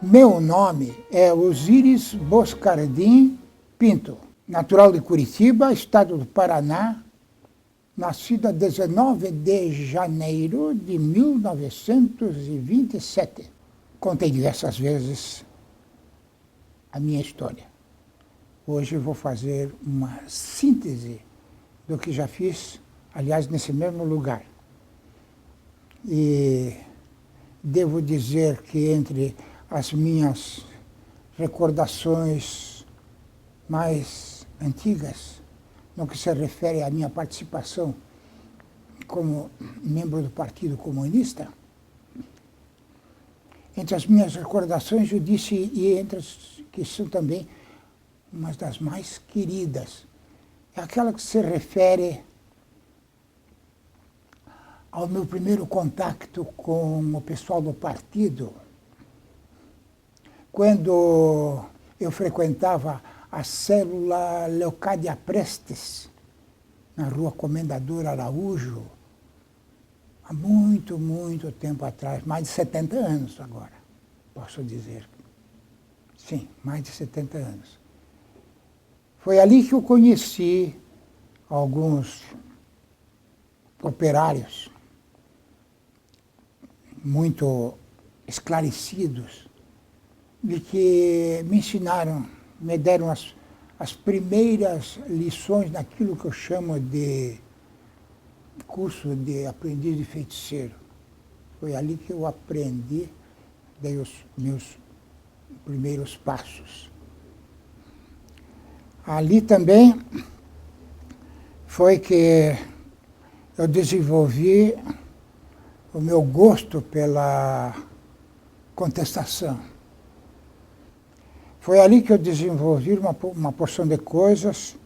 Meu nome é Osíris Boscardim Pinto, natural de Curitiba, estado do Paraná, nascido a 19 de janeiro de 1927. Contei diversas vezes a minha história. Hoje eu vou fazer uma síntese do que já fiz, aliás, nesse mesmo lugar. E devo dizer que entre as minhas recordações mais antigas, no que se refere à minha participação como membro do Partido Comunista, entre as minhas recordações, eu disse, e entre as que são também umas das mais queridas, é aquela que se refere ao meu primeiro contato com o pessoal do partido, quando eu frequentava a célula Leocádia Prestes, na rua Comendador Araújo, há muito, muito tempo atrás, mais de 70 anos agora, posso dizer. Sim, mais de 70 anos. Foi ali que eu conheci alguns operários muito esclarecidos e que me ensinaram, me deram as primeiras lições naquilo que eu chamo de curso de aprendiz de feiticeiro. Foi ali que eu aprendi, dei os meus primeiros passos. Ali também foi que eu desenvolvi o meu gosto pela contestação. Foi ali que eu desenvolvi uma porção de coisas,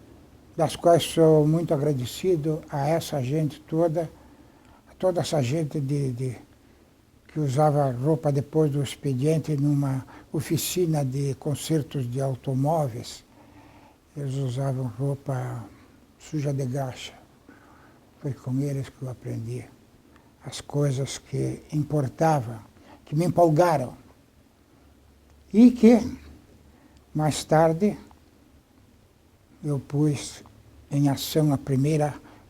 das quais sou muito agradecido a essa gente toda, a toda essa gente que usava roupa depois do expediente numa oficina de consertos de automóveis. Eles usavam roupa suja de graxa. Foi com eles que eu aprendi as coisas que importavam, que me empolgaram. E que, mais tarde, eu pus em ação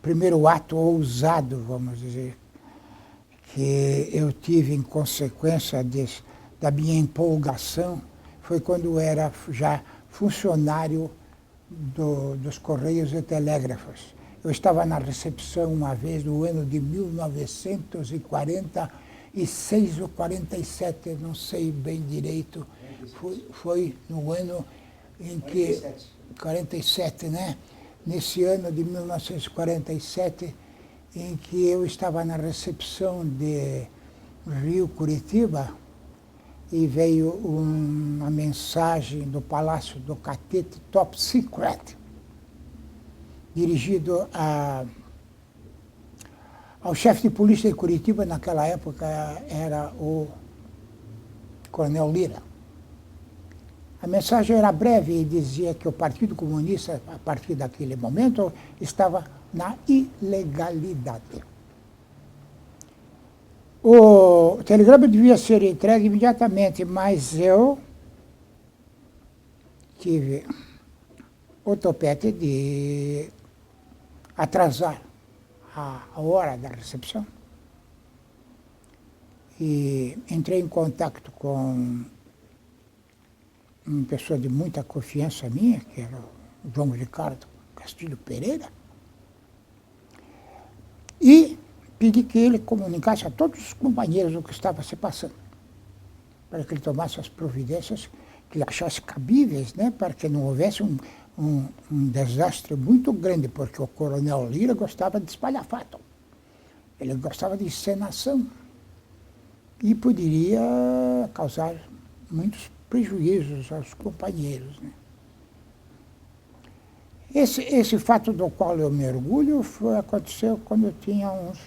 primeiro ato ousado, vamos dizer, que eu tive em consequência da minha empolgação, foi quando eu era já funcionário dos Correios e Telégrafos. Eu estava na recepção uma vez no ano de 1946 ou 47, não sei bem direito. Foi no ano em que... 47, né? Nesse ano de 1947, em que eu estava na recepção de Rio Curitiba, e veio uma mensagem do Palácio do Catete Top Secret, dirigido ao chefe de polícia de Curitiba, naquela época era o Coronel Lira. A mensagem era breve e dizia que o Partido Comunista, a partir daquele momento, estava na ilegalidade. O telegrama devia ser entregue imediatamente, mas eu tive o topete de atrasar a hora da recepção. E entrei em contato com uma pessoa de muita confiança minha, que era o João Ricardo Castilho Pereira, e pedi que ele comunicasse a todos os companheiros o que estava se passando, para que ele tomasse as providências que ele achasse cabíveis, né, para que não houvesse um desastre muito grande, porque o Coronel Lira gostava de espalhafato, ele gostava de encenação e poderia causar muitos prejuízos aos companheiros, né? Esse fato do qual eu me orgulho aconteceu quando eu tinha uns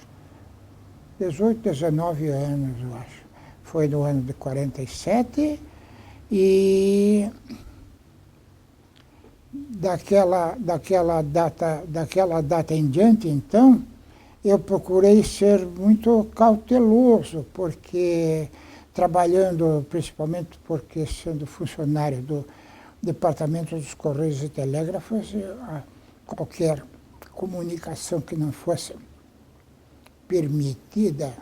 18, 19 anos, eu acho. Foi no ano de 47 e daquela data em diante, então, eu procurei ser muito cauteloso, porque trabalhando principalmente porque sendo funcionário do Departamento dos Correios e Telégrafos, qualquer comunicação que não fosse permitida,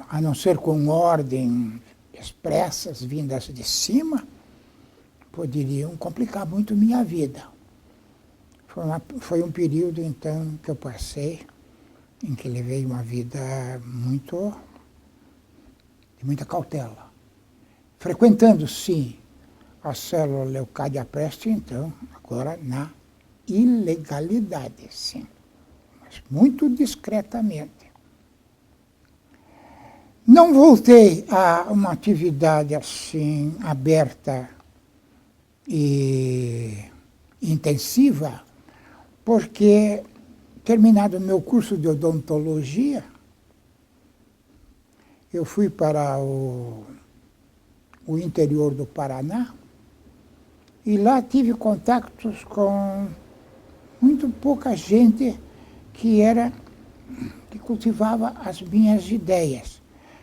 a não ser com ordem expressas vindas de cima, poderiam complicar muito minha vida. Foi um período, então, que eu passei, em que levei uma vida de muita cautela. Frequentando, sim, a célula Leocádia Preste, então, agora na ilegalidade, sim, mas muito discretamente. Não voltei a uma atividade assim, aberta e intensiva, porque, terminado o meu curso de odontologia, eu fui para o interior do Paraná e lá tive contatos com muito pouca gente que cultivava as minhas ideias,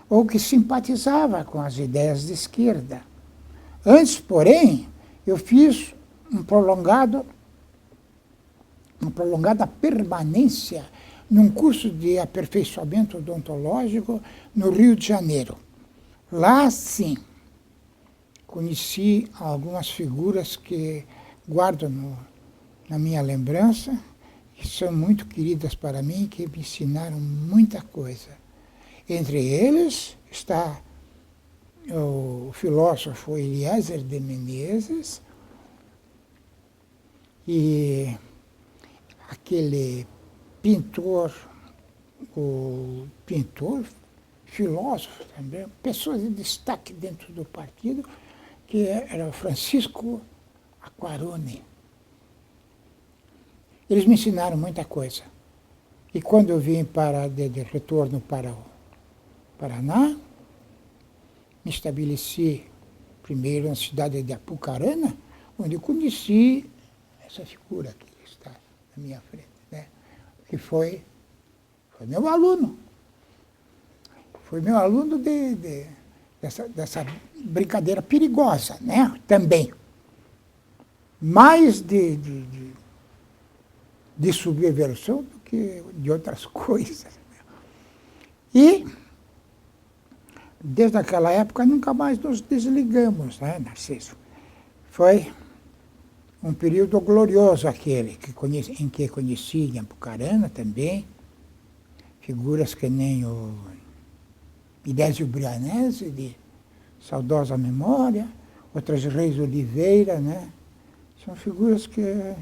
ou que simpatizava com as ideias de esquerda. Antes, porém, eu fiz uma prolongada permanência num curso de aperfeiçoamento odontológico no Rio de Janeiro. Lá, sim, conheci algumas figuras que guardo na minha lembrança, que são muito queridas para mim, que me ensinaram muita coisa. Entre eles está o filósofo Eliezer de Menezes e aquele pintor, filósofo também, pessoa de destaque dentro do partido, que era Francisco Aquarone. Eles me ensinaram muita coisa. E quando eu vim de retorno para o Paraná, me estabeleci primeiro na cidade de Apucarana, onde eu conheci essa figura que está na minha frente, né? Que foi meu aluno. Foi meu aluno dessa brincadeira perigosa, né? Também. Mais de subversão do que de outras coisas. E, desde aquela época, nunca mais nos desligamos, né, Narciso? Foi um período glorioso aquele, em que conheci em Apucarana também, figuras que nem o Idésio Brianese, de saudosa memória, outras Reis Oliveira, né? São figuras que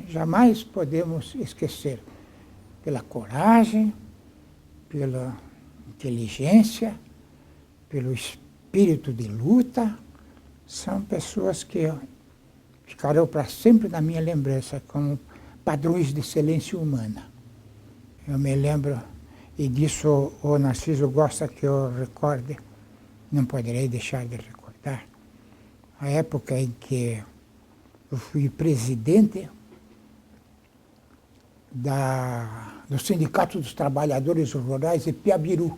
jamais podemos esquecer, pela coragem, pela inteligência, pelo espírito de luta. São pessoas que ficarão para sempre na minha lembrança como padrões de excelência humana. Eu me lembro, e disso o Narciso gosta que eu recorde, não poderei deixar de recordar, a época em que eu fui presidente do Sindicato dos Trabalhadores Rurais de Piabiru.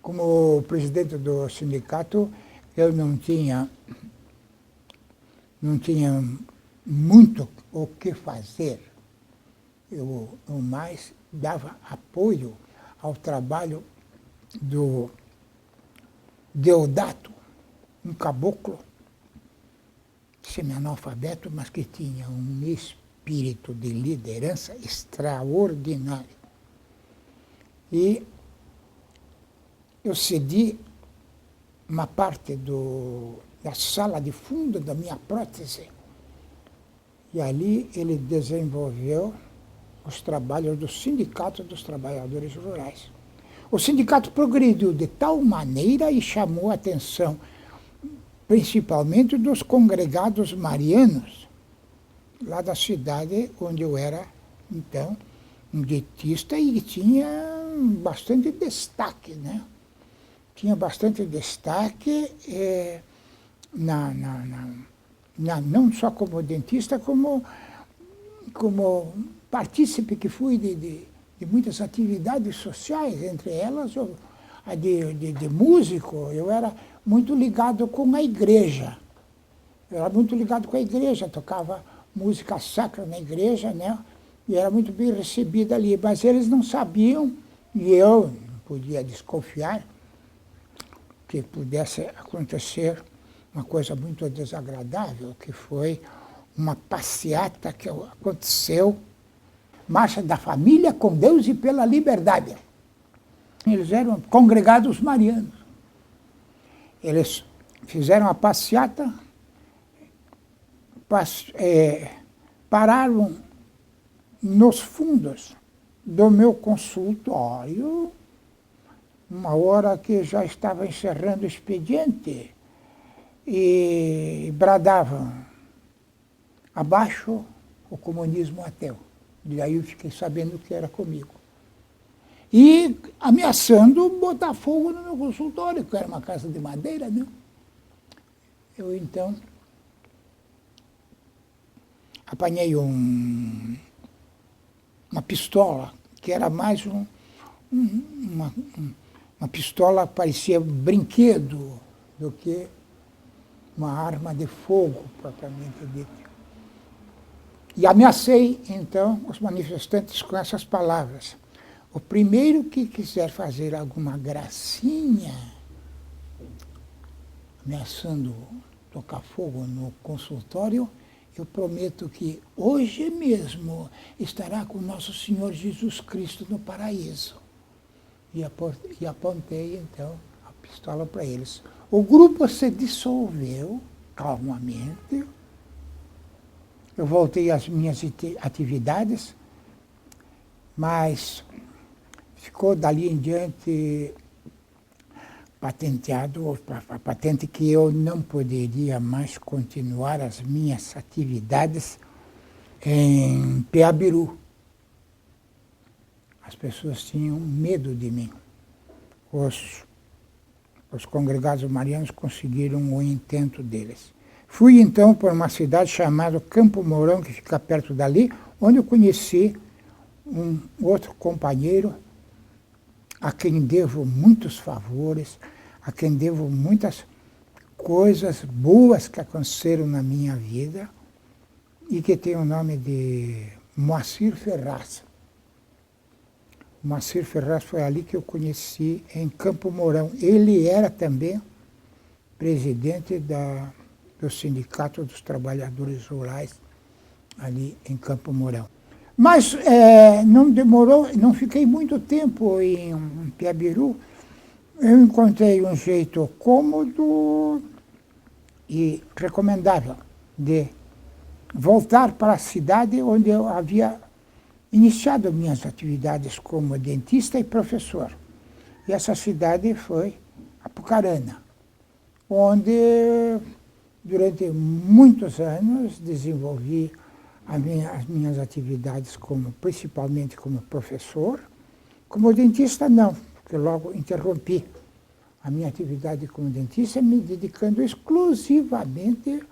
Como presidente do sindicato, eu não tinha muito o que fazer. Eu mais dava apoio ao trabalho do Deodato, um caboclo semi-analfabeto, mas que tinha um espírito de liderança extraordinário. E eu cedi uma parte da sala de fundo da minha prótese, e ali ele desenvolveu os trabalhos do Sindicato dos Trabalhadores Rurais. O sindicato progrediu de tal maneira e chamou a atenção principalmente dos congregados marianos, lá da cidade onde eu era, então, um dietista e tinha bastante destaque, né? Tinha bastante destaque não só como dentista, como partícipe que fui de muitas atividades sociais, entre elas de músico, eu era muito ligado com a igreja. Eu era muito ligado com a igreja, tocava música sacra na igreja, né? E era muito bem recebido ali. Mas eles não sabiam, e eu não podia desconfiar, que pudesse acontecer uma coisa muito desagradável, que foi uma passeata que aconteceu, Marcha da Família com Deus e pela Liberdade. Eles eram congregados marianos. Eles fizeram a passeata, pararam nos fundos do meu consultório, uma hora que já estava encerrando o expediente, e bradavam: abaixo o comunismo ateu. E aí eu fiquei sabendo que era comigo. E ameaçando botar fogo no meu consultório, que era uma casa de madeira, né? Eu, então, apanhei uma pistola, que era mais uma pistola que parecia brinquedo do que uma arma de fogo, propriamente dita. E ameacei, então, os manifestantes com essas palavras: o primeiro que quiser fazer alguma gracinha, ameaçando tocar fogo no consultório, eu prometo que hoje mesmo estará com nosso Senhor Jesus Cristo no paraíso. E apontei, então, a pistola para eles. O grupo se dissolveu calmamente. Eu voltei às minhas atividades, mas ficou dali em diante patenteado, a patente que eu não poderia mais continuar as minhas atividades em Peabiru. As pessoas tinham medo de mim. Os congregados marianos conseguiram o intento deles. Fui então para uma cidade chamada Campo Mourão, que fica perto dali, onde eu conheci um outro companheiro a quem devo muitos favores, a quem devo muitas coisas boas que aconteceram na minha vida e que tem o nome de Moacir Ferraz. Moacir Ferraz foi ali que eu conheci, em Campo Mourão. Ele era também presidente do Sindicato dos Trabalhadores Rurais, ali em Campo Mourão. Mas não demorou, não fiquei muito tempo em Peabiru. Eu encontrei um jeito cômodo e recomendável de voltar para a cidade onde eu havia iniciado minhas atividades como dentista e professor. E essa cidade foi Apucarana, onde durante muitos anos desenvolvi as minhas atividades principalmente como professor. Como dentista, não, porque logo interrompi a minha atividade como dentista, me dedicando exclusivamente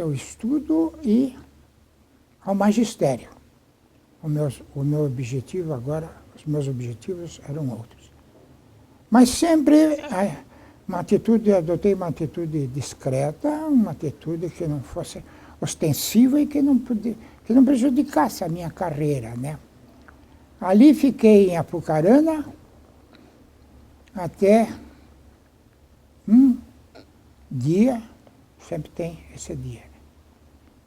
ao estudo e ao magistério. O meu objetivo agora, os meus objetivos eram outros. Mas sempre adotei uma atitude discreta, uma atitude que não fosse ostensiva e que não prejudicasse a minha carreira, né? Ali fiquei em Apucarana até um dia, sempre tem esse dia,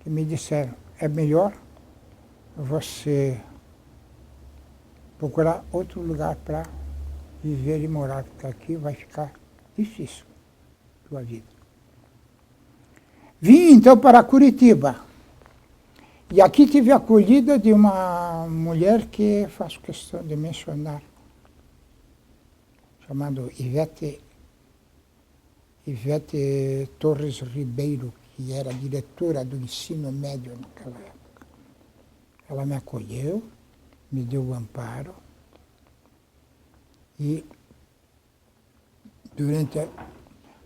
que me disseram: é melhor você procurar outro lugar para viver e morar, porque aqui vai ficar difícil a tua vida. Vim então para Curitiba. E aqui tive a acolhida de uma mulher que faço questão de mencionar, chamada Ivete Torres Ribeiro, que era diretora do ensino médio naquela época. Ela me acolheu, me deu o amparo e durante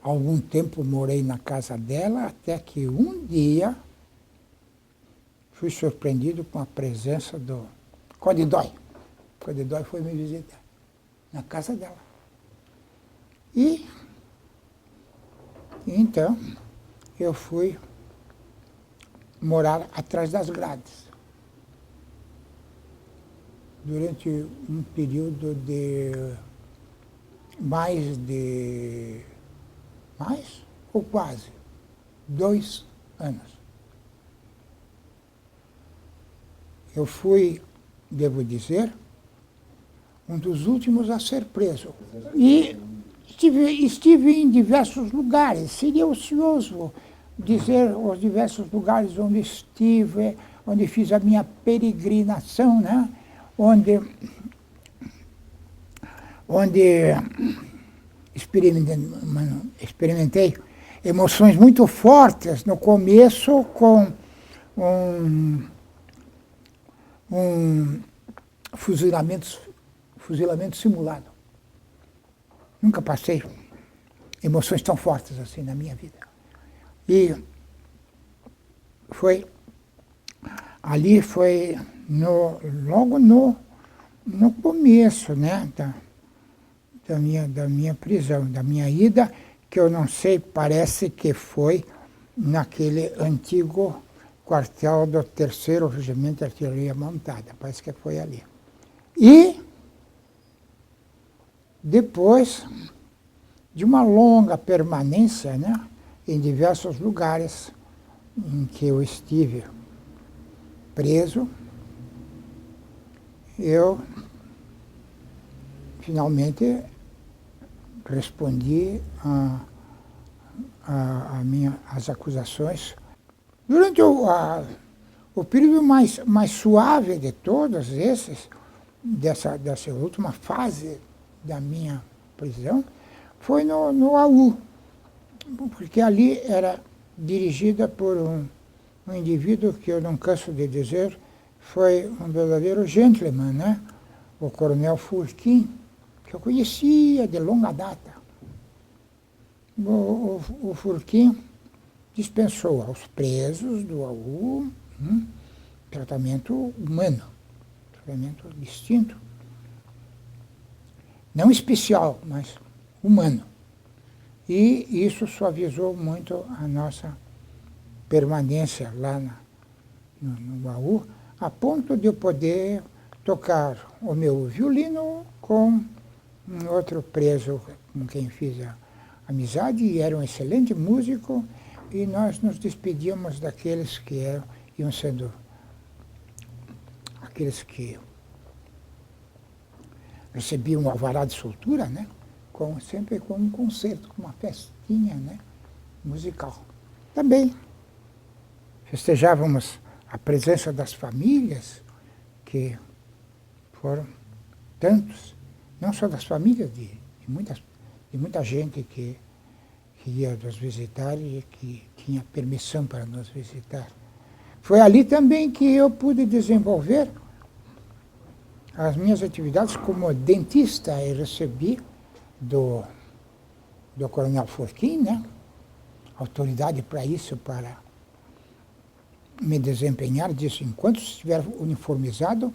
algum tempo morei na casa dela, até que um dia fui surpreendido com a presença do Codidói. Codidói foi me visitar na casa dela. E então eu fui morar atrás das grades. Durante um período de mais ou quase 2 anos. Eu fui, devo dizer, um dos últimos a ser preso. E estive em diversos lugares. Seria ocioso dizer os diversos lugares onde estive, onde fiz a minha peregrinação, né? onde experimentei emoções muito fortes, no começo com um fuzilamento simulado. Nunca passei emoções tão fortes assim na minha vida. E ali foi logo no começo, né, da minha prisão, da minha ida, que eu não sei, parece que foi naquele antigo quartel do 3º Regimento de Artilharia Montada, parece que foi ali. E depois de uma longa permanência, né, em diversos lugares em que eu estive preso, eu finalmente respondi às acusações. Durante o período mais suave de todos esses, dessa última fase da minha prisão, foi no AU, porque ali era dirigida por um indivíduo que eu não canso de dizer, foi um verdadeiro gentleman, né? O coronel Furquim, que eu conhecia de longa data. O Furquim dispensou aos presos do AU tratamento humano, tratamento distinto. Não especial, mas humano. E isso suavizou muito a nossa permanência lá no AU, a ponto de eu poder tocar o meu violino com um outro preso com quem fiz a amizade, e era um excelente músico, e nós nos despedíamos daqueles que iam sendo aqueles que recebiam um alvará de soltura, né? Sempre com um concerto, com uma festinha, né, musical. Também festejávamos a presença das famílias, que foram tantos, não só das famílias, de muita gente que ia nos visitar e que tinha permissão para nos visitar. Foi ali também que eu pude desenvolver as minhas atividades como dentista, e recebi do coronel Furquim, né, autoridade para isso, para me desempenhar, disse: enquanto estiver uniformizado,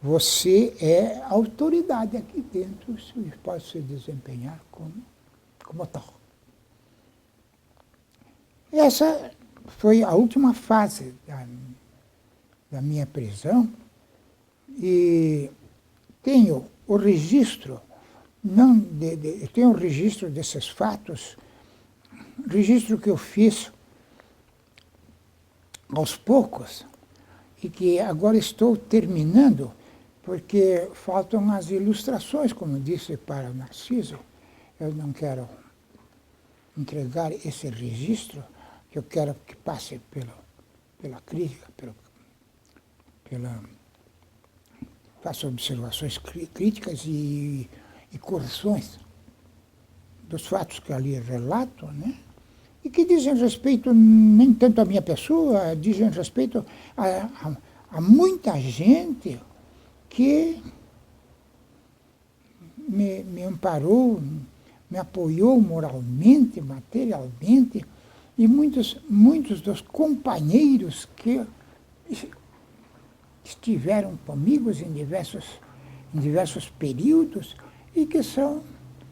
você é autoridade aqui dentro, e pode se desempenhar como tal. Essa foi a última fase da minha prisão, e tenho o registro, eu tenho o registro desses fatos, registro que eu fiz aos poucos, e que agora estou terminando, porque faltam as ilustrações, como disse para o Narciso. Eu não quero entregar esse registro, que eu quero que passe pela crítica, faça observações críticas e correções dos fatos que ali relato, né? E que dizem respeito nem tanto à minha pessoa, dizem respeito a muita gente que me amparou, me apoiou moralmente, materialmente, e muitos dos companheiros que estiveram comigo em diversos períodos e que são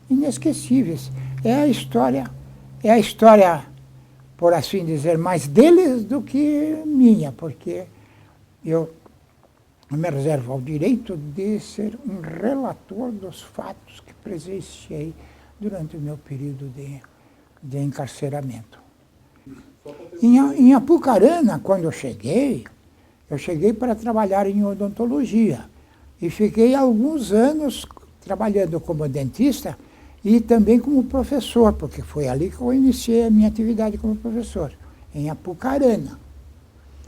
inesquecíveis. É a história, por assim dizer, mais deles do que minha, porque eu me reservo ao direito de ser um relator dos fatos que presenciei durante o meu período de encarceramento. Em Apucarana, quando eu cheguei para trabalhar em odontologia e fiquei alguns anos trabalhando como dentista e também como professor, porque foi ali que eu iniciei a minha atividade como professor, em Apucarana.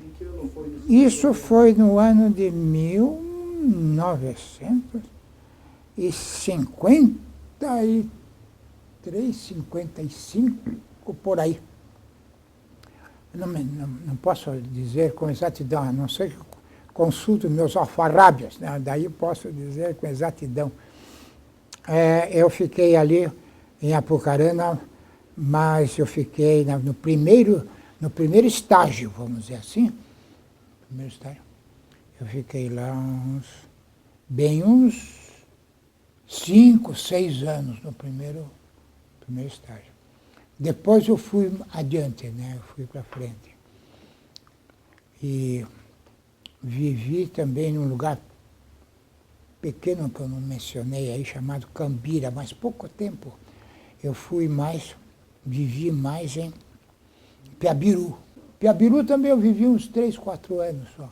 Em que ano foi isso? Isso foi no ano de 1953, 55, por aí. Não posso dizer com exatidão, a não ser que consulto meus alfarrábios, né? Daí posso dizer com exatidão. Eu fiquei ali em Apucarana, mas eu fiquei no primeiro estágio, vamos dizer assim. Primeiro estágio. Eu fiquei lá uns 5, 6 anos no primeiro estágio. Depois eu fui adiante, né? Eu fui para frente. E vivi também num lugar pequeno que eu não mencionei aí, chamado Cambira, mas pouco tempo. Eu vivi mais em Piabiru. Piabiru também eu vivi uns 3, 4 anos só.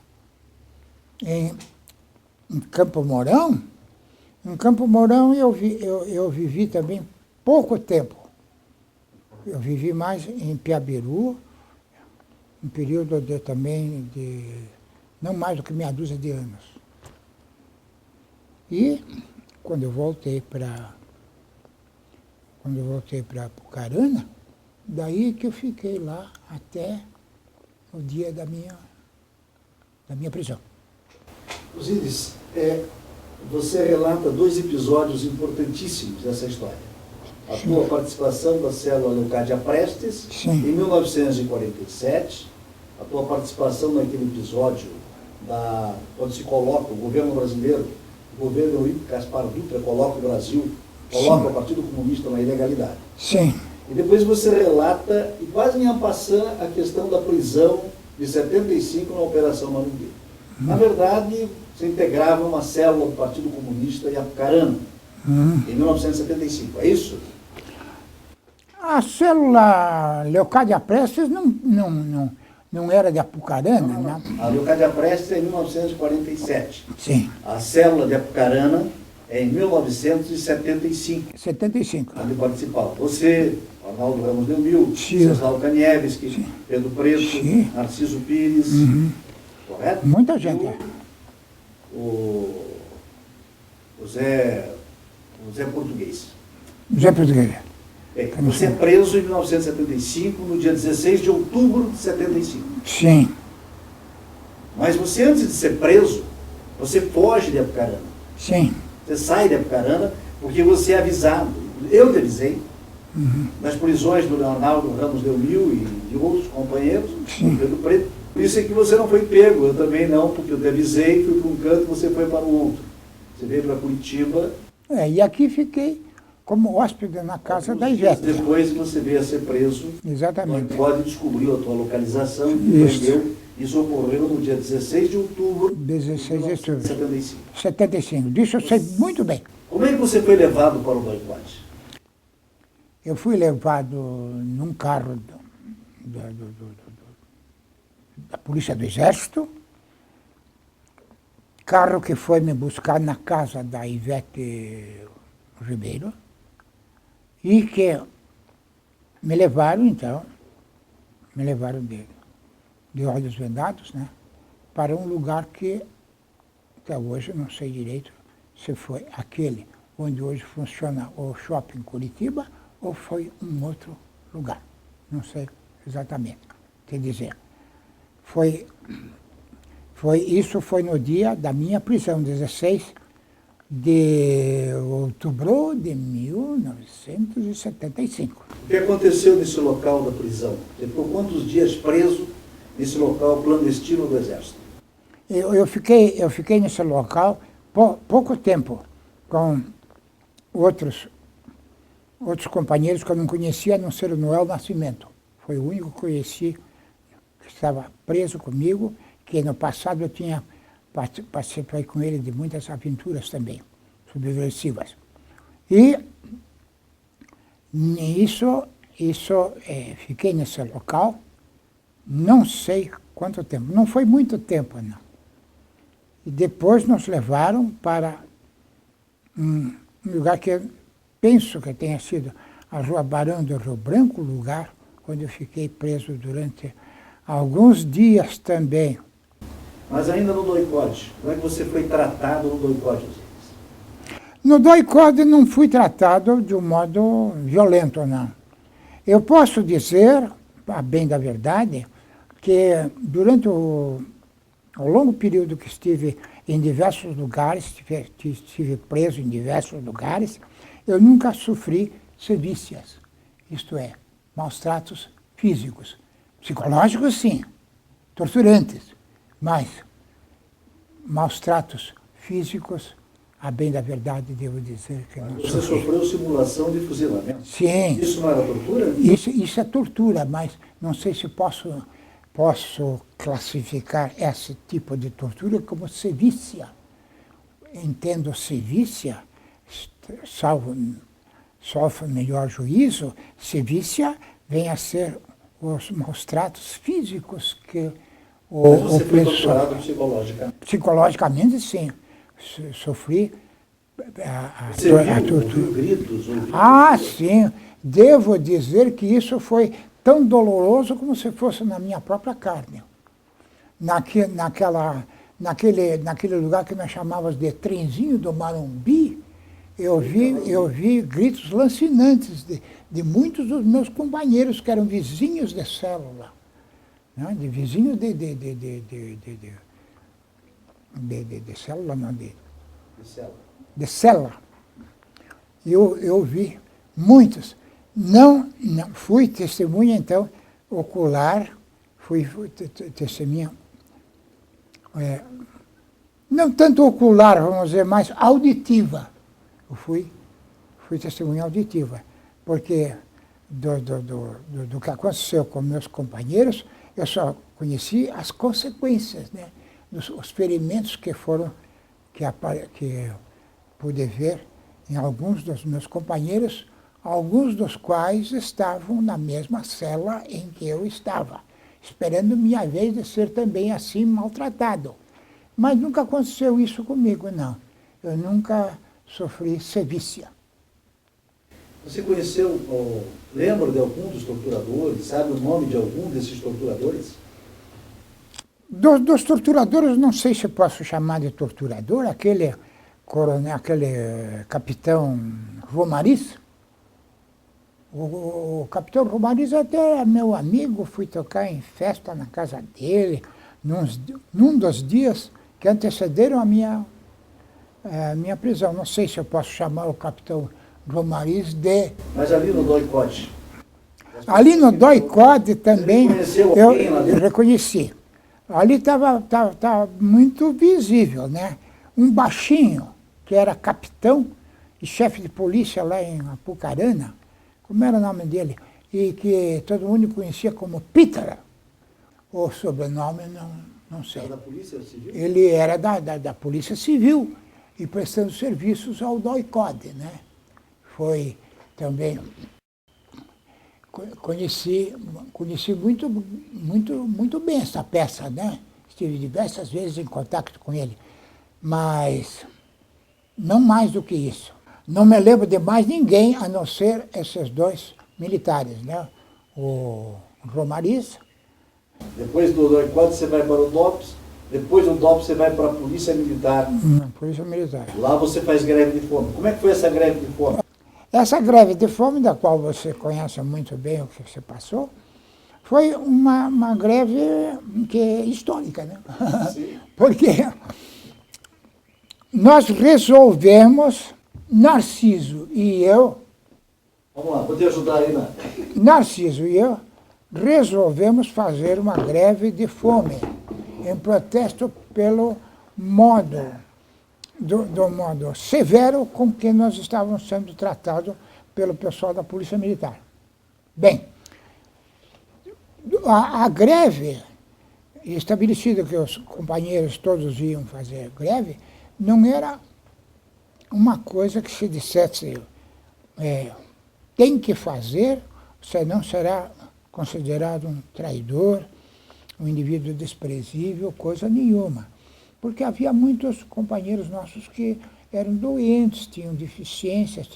Em Campo Mourão, eu vivi também pouco tempo. Eu vivi mais em Piabiru, um período também de não mais do que meia dúzia de anos. E quando eu voltei para Apucarana, daí que eu fiquei lá até o dia da minha prisão. Osíris, você relata 2 episódios importantíssimos dessa história. A tua participação da célula Leocádia Prestes, Sim. Em 1947, a tua participação naquele episódio onde se coloca o governo brasileiro, o governo Eurico Gaspar Dutra coloca o Brasil, coloca o Partido Comunista na ilegalidade. Sim. E depois você relata, e quase em passant, a questão da prisão de 75 na Operação Manumbi. Na verdade, você integrava uma célula do Partido Comunista em Apucarana, em 1975, é isso? A célula Leocádia Prestes não era de Apucarana, não. A Leocádia Prestes é em 1947. Sim. A célula de Apucarana é em 1975. 75. Ali participava. Você, Arnaldo Ramos Delmil, Sim. Ceslau Kanievski, Pedro Preto, Sim. Narciso Pires, correto? Muita gente. O Zé Português. Zé Português. Você é preso em 1975, no dia 16 de outubro de 75. Sim. Mas você, antes de ser preso, você foge de Apucarana. Sim. Você sai de Apucarana porque você é avisado. Eu te avisei nas prisões do Arnaldo Ramos Delmil e de outros companheiros, do Pedro Preto. Por isso é que você não foi pego, eu também não, porque eu te avisei, fui para um canto e você foi para o outro. Você veio para Curitiba. E aqui fiquei como hóspede na casa da Ivete. Depois você veio a ser preso. Exatamente. Pode descobrir a tua localização e prendeu. Isso ocorreu no dia 16 de outubro 16 de outubro. de 75. 75. Disso eu sei muito bem. Como é que você foi levado para o boicote? Eu fui levado num carro da Polícia do Exército, carro que foi me buscar na casa da Ivete Ribeiro, e que me levaram, então, de olhos vendados, né, para um lugar que até hoje eu não sei direito se foi aquele onde hoje funciona o Shopping Curitiba ou foi um outro lugar. Não sei exatamente te dizer. Isso foi no dia da minha prisão, 16 de outubro de 1975. O que aconteceu nesse local da prisão? Você ficou quantos dias preso nesse local clandestino do Exército? Eu fiquei nesse local pouco tempo, com outros companheiros que eu não conhecia, a não ser o Noel Nascimento. Foi o único que conheci que estava preso comigo, que no passado eu tinha participado com ele de muitas aventuras também, subversivas. E fiquei nesse local, não sei quanto tempo, não foi muito tempo, não. E depois nos levaram para um lugar que eu penso que tenha sido a Rua Barão do Rio Branco, lugar onde eu fiquei preso durante alguns dias também. Mas ainda no doicode, como é que você foi tratado no doicode? No doicode não fui tratado de um modo violento, não. Eu posso dizer, a bem da verdade, que durante o longo período que estive em diversos lugares, estive preso em diversos lugares, eu nunca sofri sevícias, isto é, maus tratos físicos. Psicológicos, sim, torturantes, mas maus tratos físicos, a bem da verdade, devo dizer que não Você sofreu simulação de fuzilamento? Sim. Isso não era tortura? Isso é tortura, mas não sei se posso classificar esse tipo de tortura como sevícia. Entendo sevícia, salvo melhor juízo, sevícia vem a ser os maus tratos físicos que Mas você foi torturado psicologicamente? Psicologicamente, sim. Sofri a tortura. Ouviu gritos? Sim. Devo dizer que isso foi tão doloroso como se fosse na minha própria carne. Naquele lugar que nós chamávamos de Trenzinho do Marumbi, eu vi gritos lancinantes de muitos dos meus companheiros que eram vizinhos de célula, né? De vizinhos de célula, não, de cela. Eu vi muitos. Não fui testemunha, então, ocular, fui testemunha, não tanto ocular, vamos dizer, mas auditiva. Eu fui testemunha auditiva, porque do que aconteceu com meus companheiros, eu só conheci as consequências, né, dos ferimentos que pude ver em alguns dos meus companheiros, alguns dos quais estavam na mesma cela em que eu estava, esperando minha vez de ser também assim maltratado. Mas nunca aconteceu isso comigo, não. Eu nunca sofri sevícia. Você conheceu, lembra de algum dos torturadores? Sabe o nome de algum desses torturadores? Dos torturadores, não sei se posso chamar de torturador, aquele capitão Romariz. O capitão Romariz até é meu amigo, fui tocar em festa na casa dele, num dos dias que antecederam a minha prisão. Não sei se eu posso chamar o capitão Romariz de... Mas ali no doicode? Ali no doicode também eu reconheci. Ali estava muito visível, né? Um baixinho, que era capitão e chefe de polícia lá em Apucarana, como era o nome dele, e que todo mundo conhecia como Pítara. O sobrenome não sei. Era da Polícia Civil? Ele era da Polícia Civil e prestando serviços ao doicode, né? Foi também... Conheci muito bem essa peça, né? Estive diversas vezes em contato com ele, mas não mais do que isso. Não me lembro de mais ninguém, a não ser esses dois militares, né? O Romariz. Depois do doicode você vai para o DOPS, depois do DOPS você vai para a Polícia Militar. Polícia Militar. Lá você faz greve de fome. Como é que foi essa greve de fome? Essa greve de fome, da qual você conhece muito bem o que você passou, foi uma greve que é histórica, né? Sim. Porque nós resolvemos, Narciso e eu... Vamos lá, vou te ajudar aí, né? Narciso e eu resolvemos fazer uma greve de fome em protesto pelo modo, do modo severo com que nós estávamos sendo tratados pelo pessoal da Polícia Militar. Bem, a greve, estabelecido que os companheiros todos iam fazer greve, não era uma coisa que se dissesse tem que fazer, senão será considerado um traidor, um indivíduo desprezível, coisa nenhuma. Porque havia muitos companheiros nossos que eram doentes, tinham deficiências,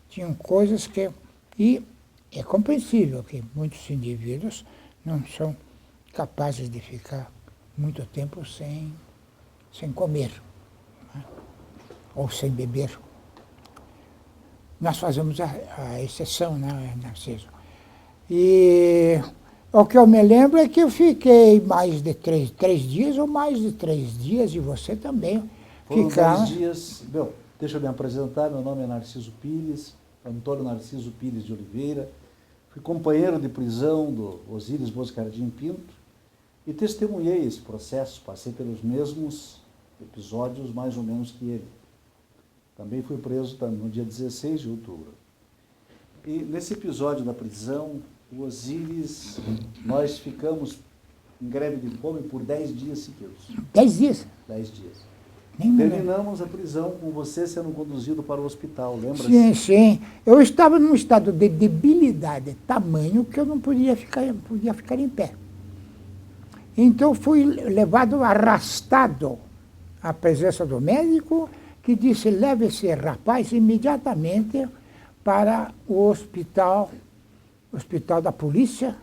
tinham coisas que... E é compreensível que muitos indivíduos não são capazes de ficar muito tempo sem comer, né? Ou sem beber. Nós fazemos a exceção, né, Narciso? E o que eu me lembro é que eu fiquei mais de três dias, ou mais de 3 dias, e você também. Foram 10 dias. Bom, deixa eu me apresentar, meu nome é Narciso Pires, Antônio Narciso Pires de Oliveira. Fui companheiro de prisão do Osíris Boscardim Pinto e testemunhei esse processo, passei pelos mesmos episódios mais ou menos que ele. Também fui preso no dia 16 de outubro. E nesse episódio da prisão, o Osíris, nós ficamos em greve de fome por 10 dias seguidos. 10 dias? 10 dias. Nem Terminamos a prisão com você sendo conduzido para o hospital, lembra-se? Sim, sim. Eu estava num estado de debilidade tamanho que eu não podia ficar em pé. Então fui levado, arrastado à presença do médico, que disse, leve esse rapaz imediatamente para o hospital da polícia,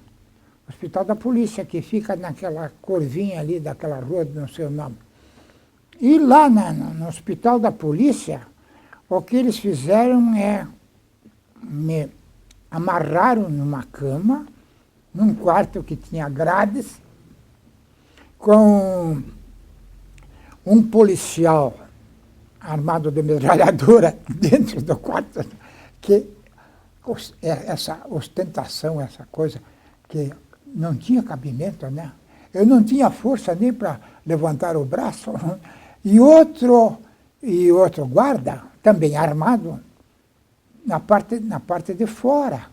que fica naquela curvinha ali daquela rua, não sei o nome. E lá no hospital da polícia, o que eles fizeram é me amarraram numa cama, num quarto que tinha grades, com um policial armado de metralhadora dentro do quarto, que essa ostentação, essa coisa, que não tinha cabimento, né? Eu não tinha força nem para levantar o braço. E outro guarda, também armado, na parte de fora,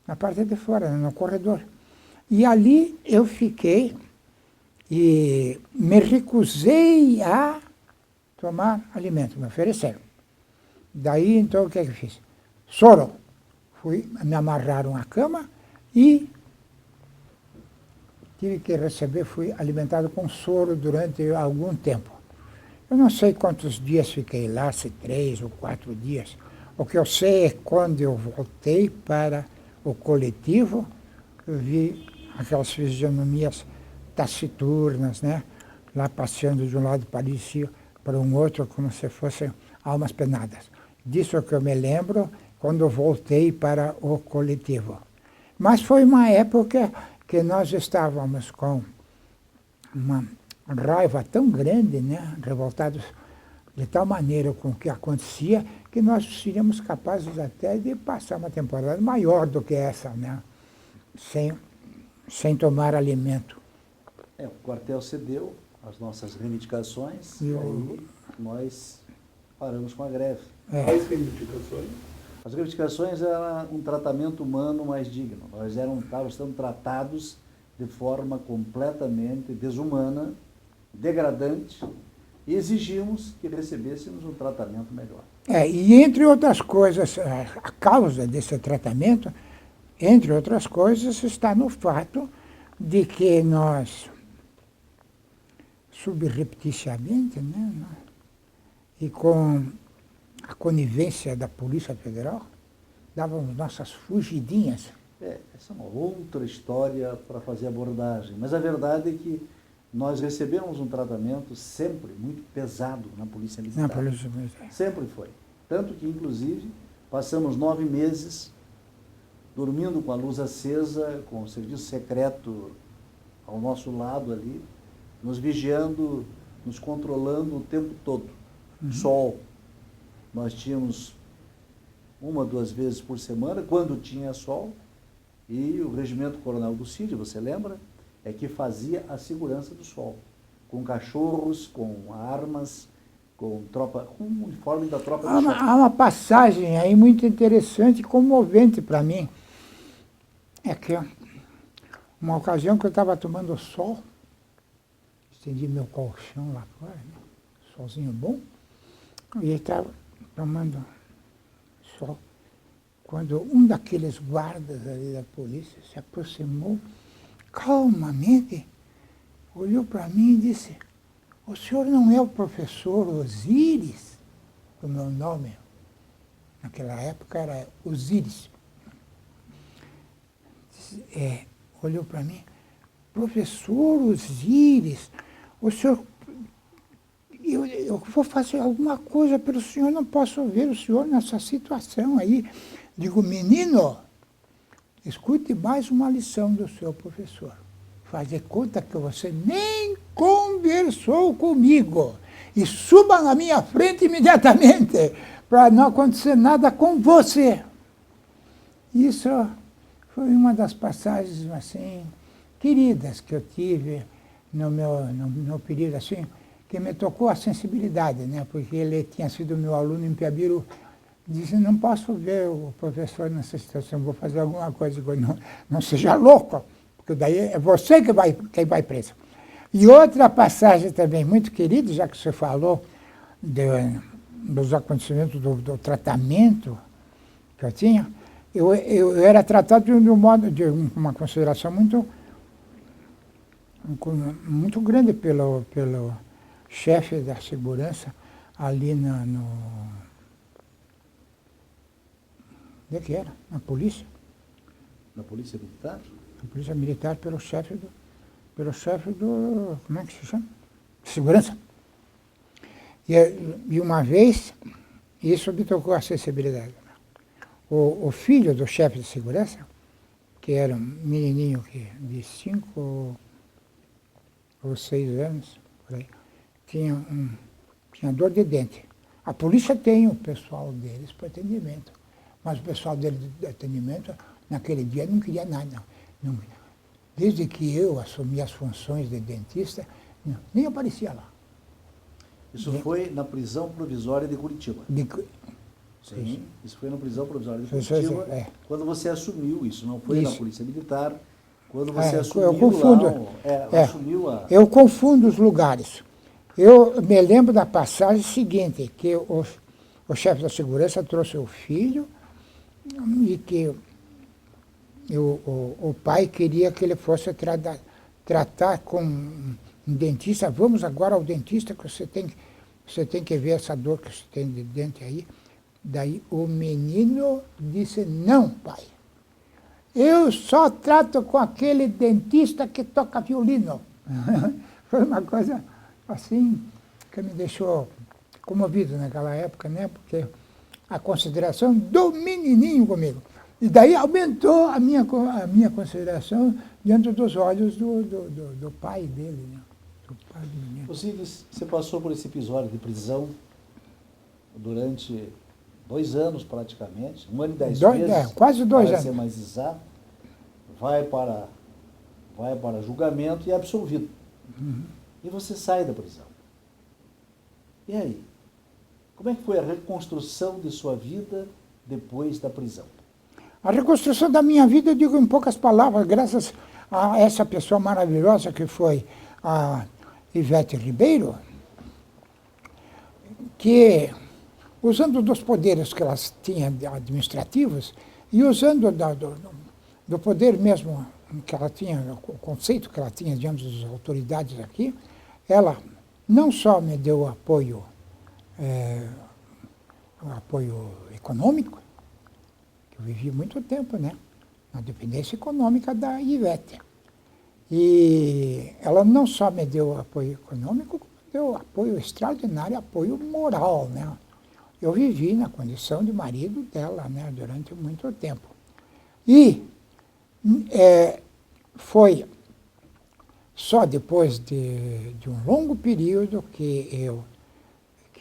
no corredor. E ali eu fiquei e me recusei a tomar alimento, me ofereceram. Daí, então, o que é que eu fiz? Soro. Me amarraram à cama e tive que receber, fui alimentado com soro durante algum tempo. Eu não sei quantos dias fiquei lá, se 3 ou 4 dias. O que eu sei é que quando eu voltei para o coletivo, eu vi aquelas fisionomias taciturnas, né? Lá passeando de um lado para um outro, como se fossem almas penadas. Disso é que eu me lembro quando eu voltei para o coletivo. Mas foi uma época que nós estávamos com uma raiva tão grande, né? Revoltados de tal maneira com o que acontecia, que nós seríamos capazes até de passar uma temporada maior do que essa, né? Sem tomar alimento. O quartel cedeu às nossas reivindicações e aí nós paramos com a greve. Quais reivindicações? As reivindicações eram um tratamento humano mais digno. Nós estávamos sendo tratados de forma completamente desumana, degradante, e exigimos que recebêssemos um tratamento melhor. E entre outras coisas, a causa desse tratamento, entre outras coisas, está no fato de que nós, subrepticiamente, né, e com a conivência da Polícia Federal, dávamos nossas fugidinhas. Essa é uma outra história para fazer abordagem, mas a verdade é que nós recebemos um tratamento sempre muito pesado na Polícia Militar. Na Polícia Militar. Sempre foi. Tanto que, inclusive, passamos 9 meses dormindo com a luz acesa, com o serviço secreto ao nosso lado ali, nos vigiando, nos controlando o tempo todo. Sol. Nós tínhamos 1 ou 2 vezes por semana, quando tinha sol, e o Regimento Coronel do Cid, você lembra? É que fazia a segurança do sol. com cachorros, com armas, com o uniforme da tropa Há de uma, choque. há uma passagem aí muito interessante e comovente para mim. É que uma ocasião que eu estava tomando sol, estendi meu colchão lá fora, né? Solzinho bom, e estava tomando sol, quando um daqueles guardas ali da polícia se aproximou calmamente, olhou para mim e disse: "O senhor não é o professor Osíris?" O meu nome, naquela época, era Osíris. Olhou para mim: "Professor Osíris, o senhor, eu vou fazer alguma coisa pelo senhor, não posso ver o senhor nessa situação aí." Digo: "Menino, escute mais uma lição do seu professor. Fazer conta que você nem conversou comigo e suba na minha frente imediatamente para não acontecer nada com você." Isso foi uma das passagens assim queridas que eu tive no meu período assim, que me tocou a sensibilidade, né? Porque ele tinha sido meu aluno em Piabiru. Disse: "Não posso ver o professor nessa situação, vou fazer alguma coisa, não seja louco, porque daí é você que vai preso." E outra passagem também muito querida, já que você falou dos acontecimentos do tratamento que eu tinha, eu era tratado de um modo, de uma consideração muito grande pelo chefe da segurança ali onde é que era? Na polícia. Na Polícia Militar? Na polícia militar, pelo chefe do, como é que se chama? Segurança. E uma vez, isso me tocou a sensibilidade. O filho do chefe de segurança, que era um menininho de 5 ou 6 anos, por aí, tinha dor de dente. A polícia tem o pessoal deles para atendimento, mas o pessoal deles de atendimento, naquele dia, não queria nada. Não. Desde que eu assumi as funções de dentista, nem aparecia lá. Isso foi na prisão provisória de Curitiba? Sim, isso foi na prisão provisória de Curitiba, quando você assumiu isso, não foi na Polícia Militar, quando você assumiu eu confundo, assumiu a... Eu confundo os lugares. Eu me lembro da passagem seguinte, que o chefe da segurança trouxe o filho e que o pai queria que ele fosse tratar com um dentista. "Vamos agora ao dentista, que você tem que ver essa dor que você tem de dente aí." Daí o menino disse: "Não, pai, eu só trato com aquele dentista que toca violino." Foi uma coisa assim que me deixou comovido naquela época, né? Porque a consideração do menininho comigo. E daí aumentou a minha consideração diante dos olhos do pai dele, né? Do pai do menino. Osíris, você passou por esse episódio de prisão durante 2 anos praticamente, 1 ano e 10 meses. Quase 2 anos. Para ser mais exato, vai para julgamento e é absolvido. Uhum. E você sai da prisão. E aí? Como é que foi a reconstrução de sua vida depois da prisão? A reconstrução da minha vida, eu digo em poucas palavras, graças a essa pessoa maravilhosa que foi a Ivete Ribeiro, que, usando dos poderes que elas tinham administrativos e usando do poder mesmo que ela tinha, o conceito que ela tinha diante das autoridades aqui, ela não só me deu apoio econômico, que eu vivi muito tempo, né, na dependência econômica da Ivete. E ela não só me deu apoio econômico, como deu apoio extraordinário, apoio moral, né. Eu vivi na condição de marido dela, né, durante muito tempo. E foi só depois de um longo período que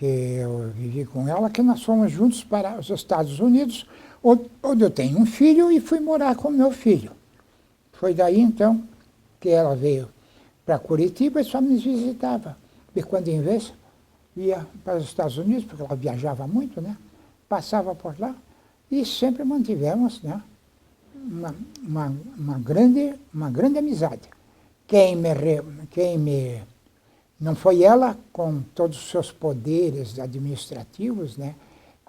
eu vivi com ela, que nós fomos juntos para os Estados Unidos, onde eu tenho um filho e fui morar com meu filho. Foi daí, então, que ela veio para Curitiba e só nos visitava. De quando em vez ia para os Estados Unidos, porque ela viajava muito, né? Passava por lá e sempre mantivemos, né? Uma grande amizade. Não foi ela, com todos os seus poderes administrativos, né?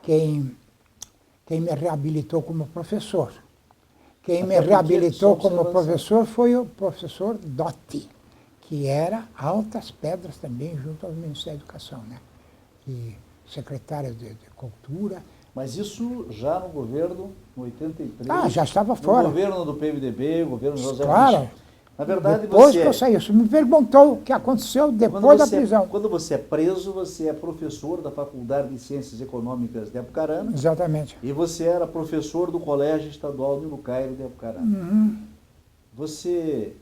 Quem me reabilitou como professor. Quem me reabilitou como professor foi o professor Dotti, que era Altas Pedras também, junto ao Ministério da Educação, né? E secretário de Cultura. Mas isso já no governo, em 83. Ah, já estava fora. No governo do PMDB, o governo José Claro. Luiz. Na verdade, Depois você que eu saí, você me perguntou o que aconteceu depois da prisão. Quando você é preso, você é professor da Faculdade de Ciências Econômicas de Apucarana. Exatamente. E você era professor do Colégio Estadual Nilo Cairo de Apucarana. Uhum. Você,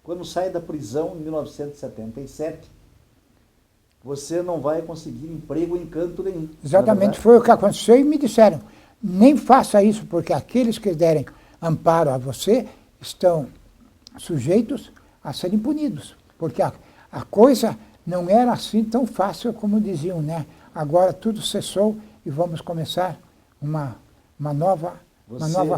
quando sai da prisão em 1977, você não vai conseguir emprego em canto nenhum. Exatamente, foi o que aconteceu e me disseram, nem faça isso, porque aqueles que derem amparo a você estão sujeitos a serem punidos. Porque a coisa não era assim tão fácil como diziam, né? Agora tudo cessou e vamos começar uma nova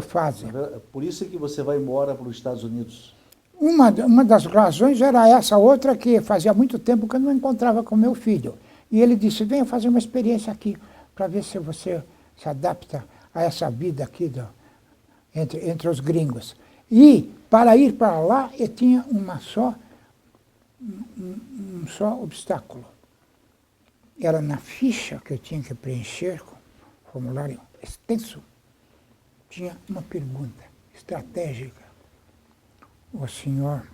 fase. Por isso é que você vai embora para os Estados Unidos. Uma das razões era essa, outra que fazia muito tempo que eu não encontrava com meu filho. E ele disse, venha fazer uma experiência aqui, para ver se você se adapta a essa vida aqui entre os gringos. E, para ir para lá, eu tinha um só obstáculo. Era na ficha que eu tinha que preencher, com formulário extenso, tinha uma pergunta estratégica. O senhor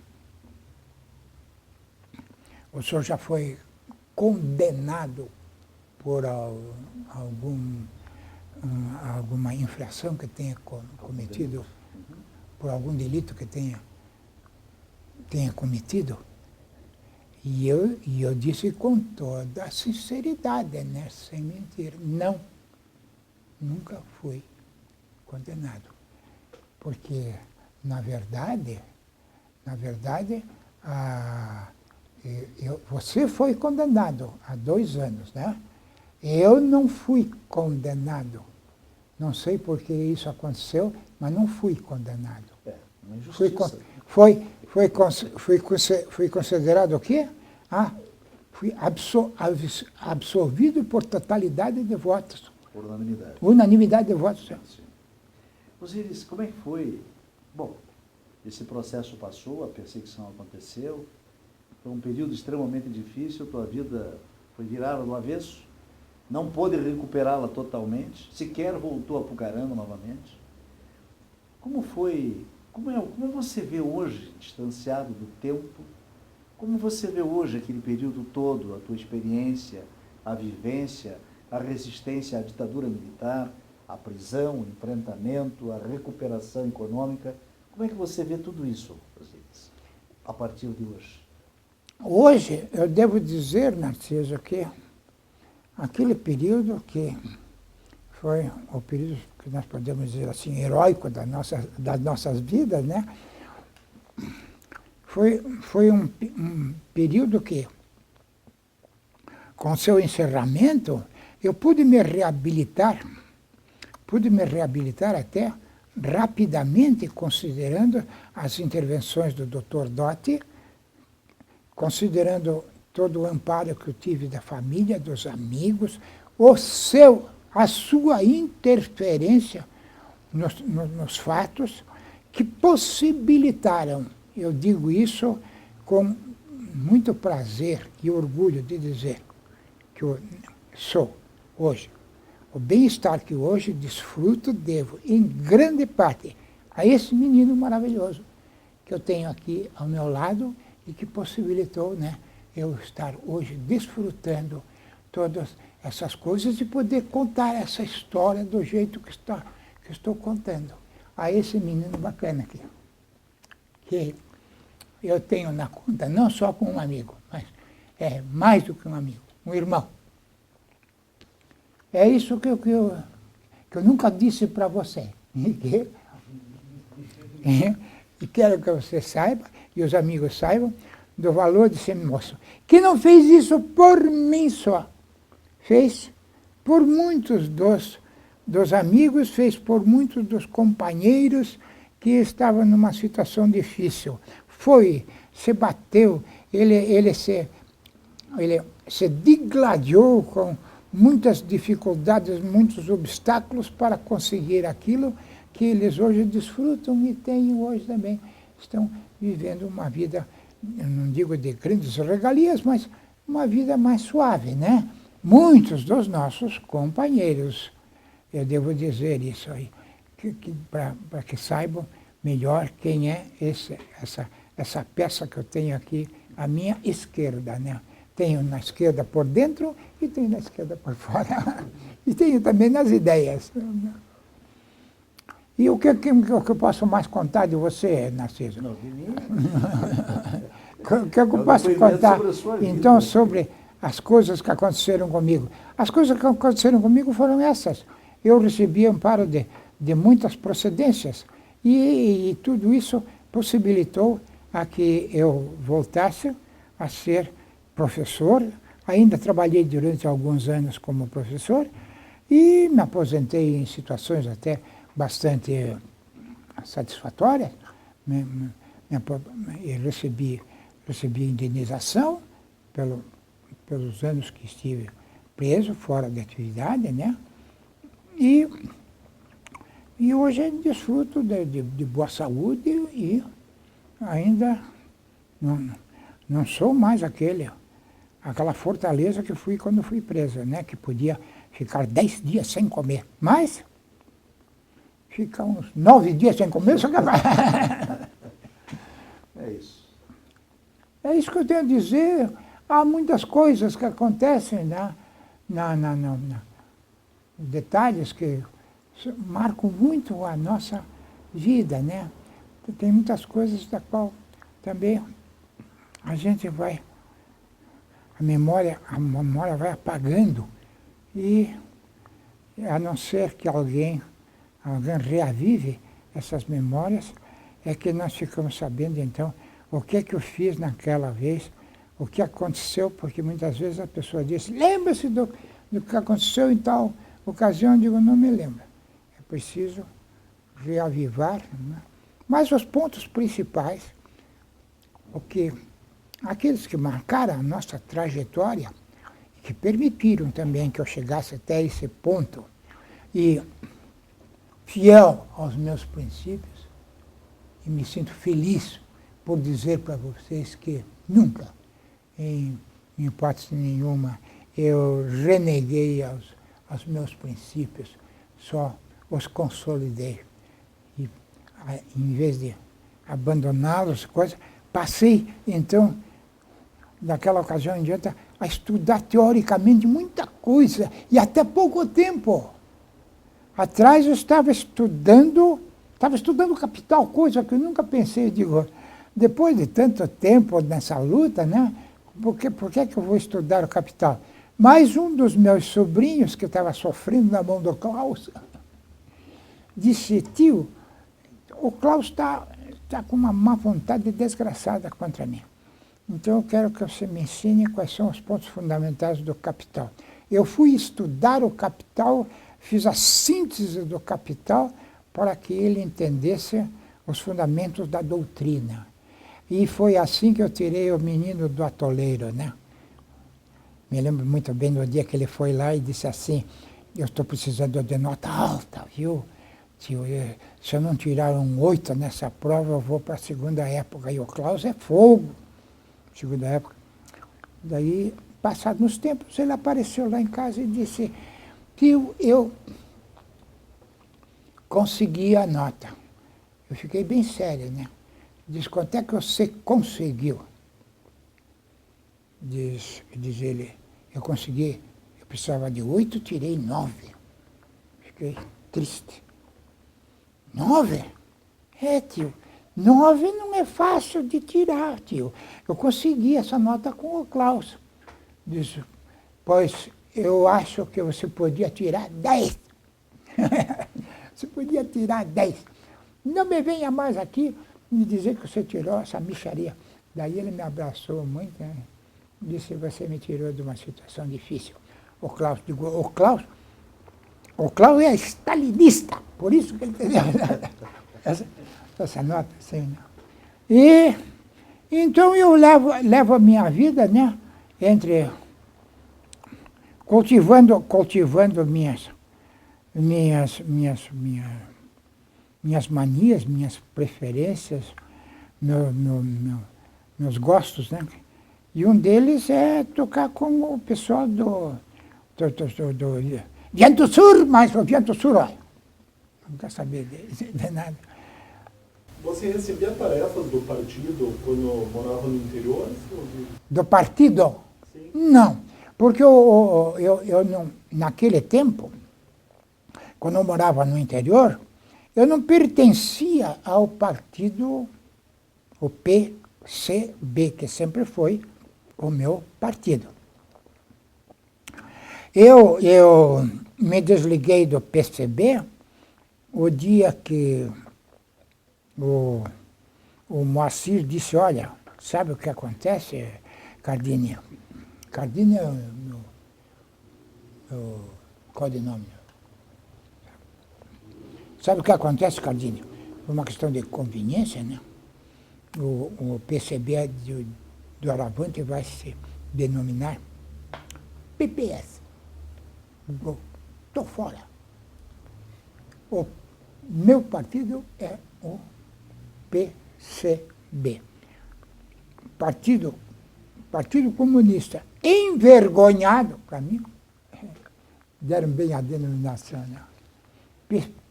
já foi condenado por alguma infração que tenha cometido, por algum delito que tenha cometido? E eu disse com toda a sinceridade, né, sem mentir, não, nunca fui condenado. Porque, na verdade, você foi condenado há 2 anos, né? Eu não fui condenado. Não sei por que isso aconteceu, mas não fui condenado. Uma injustiça. Fui considerado o quê? Fui absolvido por totalidade de votos. Por unanimidade. Unanimidade de votos. Sim. Osíris, como é que foi? Bom, esse processo passou, a perseguição aconteceu, foi um período extremamente difícil, tua vida foi virada do avesso, não pôde recuperá-la totalmente, sequer voltou a Apucarana novamente. Como foi, como você vê hoje, distanciado do tempo, como você vê hoje aquele período todo, a tua experiência, a vivência, a resistência à ditadura militar, a prisão, o enfrentamento, a recuperação econômica? Como é que você vê tudo isso, Osíris, a partir de hoje? Hoje, eu devo dizer, Narciso, que aquele período que foi o período que nós podemos dizer assim, heróico das nossas vidas, né? Foi um período que, com seu encerramento, eu pude me reabilitar até rapidamente, considerando as intervenções do Dr. Dotti, considerando todo o amparo que eu tive da família, dos amigos, a sua interferência nos fatos que possibilitaram, eu digo isso com muito prazer e orgulho de dizer que eu sou hoje. O bem-estar que hoje desfruto devo, em grande parte, a esse menino maravilhoso que eu tenho aqui ao meu lado e que possibilitou, né, eu estar hoje desfrutando todas essas coisas e poder contar essa história do jeito que estou contando. A esse menino bacana aqui, que eu tenho na conta não só com um amigo, mas é mais do que um amigo, um irmão. É isso que eu nunca disse para você. E quero que você saiba, e os amigos saibam, do valor de ser moço. Que não fez isso por mim só. Fez por muitos dos amigos, fez por muitos dos companheiros que estavam numa situação difícil. Foi, se bateu, ele se digladiou com muitas dificuldades, muitos obstáculos para conseguir aquilo que eles hoje desfrutam e têm hoje também. Estão vivendo uma vida, eu não digo de grandes regalias, mas uma vida mais suave, né? Muitos dos nossos companheiros, eu devo dizer isso aí, para que saibam melhor quem é essa peça que eu tenho aqui à minha esquerda, né? Tenho na esquerda por dentro e tenho na esquerda por fora. E tenho também nas ideias. E o que eu posso mais contar de você, Narciso? Não, de mim. O que eu posso contar, então, sobre as coisas que aconteceram comigo? As coisas que aconteceram comigo foram essas. Eu recebi amparo de muitas procedências e tudo isso possibilitou a que eu voltasse a ser professor. Ainda trabalhei durante alguns anos como professor e me aposentei em situações até bastante satisfatórias. Recebi indenização pelos anos que estive preso, fora de atividade, né? E hoje desfruto de boa saúde e ainda não sou mais aquela fortaleza que fui quando fui preso, né? Que podia ficar 10 dias sem comer. Mas ficar uns 9 dias sem comer, sou capaz. É isso. É isso que eu tenho a dizer. Há muitas coisas que acontecem, detalhes que marcam muito a nossa vida, né? Tem muitas coisas da qual também a gente vai, a memória vai apagando e a não ser que alguém reavive essas memórias, é que nós ficamos sabendo então o que é que eu fiz naquela vez, o que aconteceu, porque muitas vezes a pessoa diz, lembra-se do que aconteceu em tal ocasião, eu digo, não me lembro. É preciso reavivar, né? Mas os pontos principais, aqueles que marcaram a nossa trajetória, que permitiram também que eu chegasse até esse ponto, e fiel aos meus princípios, e me sinto feliz por dizer para vocês que nunca, em hipótese nenhuma, eu reneguei aos meus princípios, só os consolidei. E, em vez de abandoná-los, passei, então, naquela ocasião em diante, a estudar teoricamente muita coisa, e até pouco tempo. Atrás eu estava estudando Capital, coisa que eu nunca pensei, digo, depois de tanto tempo nessa luta, né? Por que eu vou estudar o Capital? Mas um dos meus sobrinhos, que estava sofrendo na mão do Klaus, disse, tio, o Klaus está com uma má vontade desgraçada contra mim. Então eu quero que você me ensine quais são os pontos fundamentais do Capital. Eu fui estudar o Capital, fiz a síntese do Capital para que ele entendesse os fundamentos da doutrina. E foi assim que eu tirei o menino do atoleiro, né? Me lembro muito bem do dia que ele foi lá e disse assim, eu estou precisando de nota alta, viu? Tio, se eu não tirar um 8 nessa prova, eu vou para a segunda época. E o Klaus é fogo, segunda época. Daí, passados uns tempos, ele apareceu lá em casa e disse, tio, eu consegui a nota. Eu fiquei bem sério, né? Diz, quanto é que você conseguiu? Diz ele, eu consegui, eu precisava de 8, tirei 9. Fiquei triste. 9? É, tio, 9 não é fácil de tirar, tio. Eu consegui essa nota com o Klaus. Diz, pois eu acho que você podia tirar 10. Você podia tirar 10. Não me venha mais aqui me dizer que você tirou essa mixaria. Daí ele me abraçou muito, né? Disse, você me tirou de uma situação difícil. O Klaus, digo, o Klaus é stalinista, por isso que ele entendeu essa nota, assim, né? E então eu levo a minha vida, né, entre cultivando minhas manias, minhas preferências, meus gostos, né? E um deles é tocar com o pessoal do Viento Sur, mas o Viento Sur, olha, não quer saber de nada. Você recebia tarefas do partido quando morava no interior? Do partido? Sim. Não, porque eu não, naquele tempo, quando eu morava no interior, eu não pertencia ao partido, o PCB, que sempre foi o meu partido. Eu me desliguei do PCB o dia que o Moacir disse, olha, sabe o que acontece, Cardini? Cardini é o meu codinome. Sabe o que acontece, Cardini? Por uma questão de conveniência, né? O PCB do Aravante vai se denominar PPS. Estou fora. O meu partido é o PCB. Partido Comunista. Envergonhado, para mim, deram bem a denominação, né?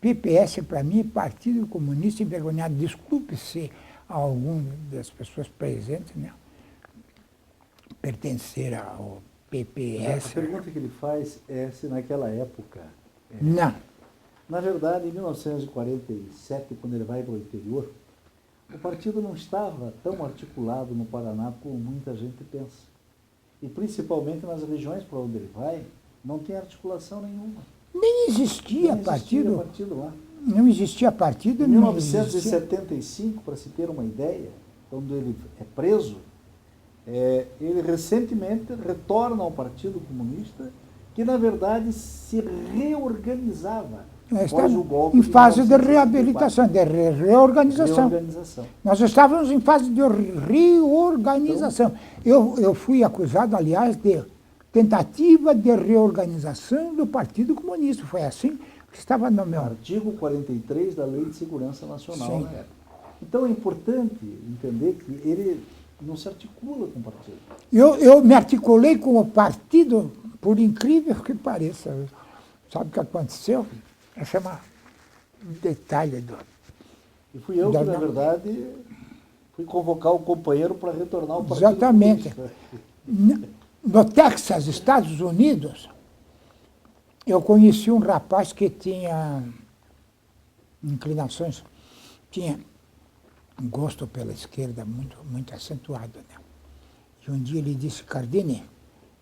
PPS, para mim, Partido Comunista Envergonhado. Desculpe se alguma das pessoas presentes, né, pertencer ao PPS. A pergunta que ele faz é se naquela época... Não. Na verdade, em 1947, quando ele vai para o interior, o partido não estava tão articulado no Paraná como muita gente pensa. E principalmente nas regiões para onde ele vai, não tem articulação nenhuma. Nem existia partido. Lá. Não existia partido. Em 1975, para se ter uma ideia, quando ele é preso, ele recentemente retorna ao Partido Comunista, que na verdade se reorganizava. Estamos em fase de reabilitação, de reorganização. Nós estávamos em fase de reorganização. Eu fui acusado, aliás, de tentativa de reorganização do Partido Comunista. Foi assim que estava no meu... Artigo 43 da Lei de Segurança Nacional. Sim. Né? Então é importante entender que ele não se articula com o partido. Eu me articulei com o partido, por incrível que pareça. Sabe o que aconteceu? Esse é um detalhe do... E fui eu que, na verdade, fui convocar o companheiro para retornar ao partido. Exatamente. No Texas, Estados Unidos, eu conheci um rapaz que tinha inclinações, tinha um gosto pela esquerda muito acentuado, né? E um dia ele disse, Cardini,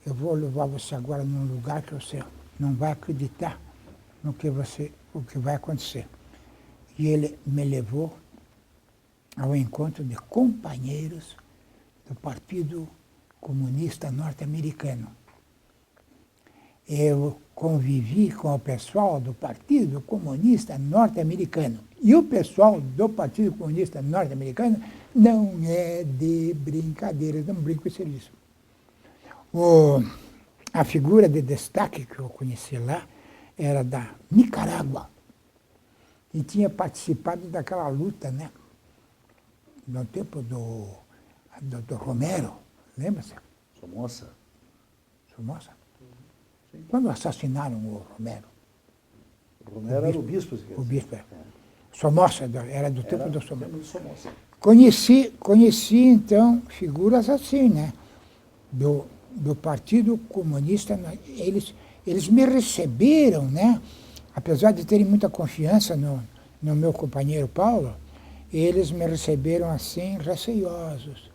eu vou levar você agora num lugar que você não vai acreditar o que vai acontecer. E ele me levou ao encontro de companheiros do Partido Comunista Norte-Americano. Eu convivi com o pessoal do Partido Comunista Norte-Americano. E o pessoal do Partido Comunista Norte-Americano não é de brincadeira, não brinca com esse serviço. A figura de destaque que eu conheci lá era da Nicarágua e tinha participado daquela luta, né? No tempo do Romero, lembra-se? Somoza. Somoza? Quando assassinaram o Romero? O Romero era o bispo. O bispo, Somoza, era do tempo do Somoza. Somoza. Conheci, então, figuras assim, né? Do Partido Comunista, eles me receberam, né? Apesar de terem muita confiança no meu companheiro Paulo, eles me receberam assim, receiosos.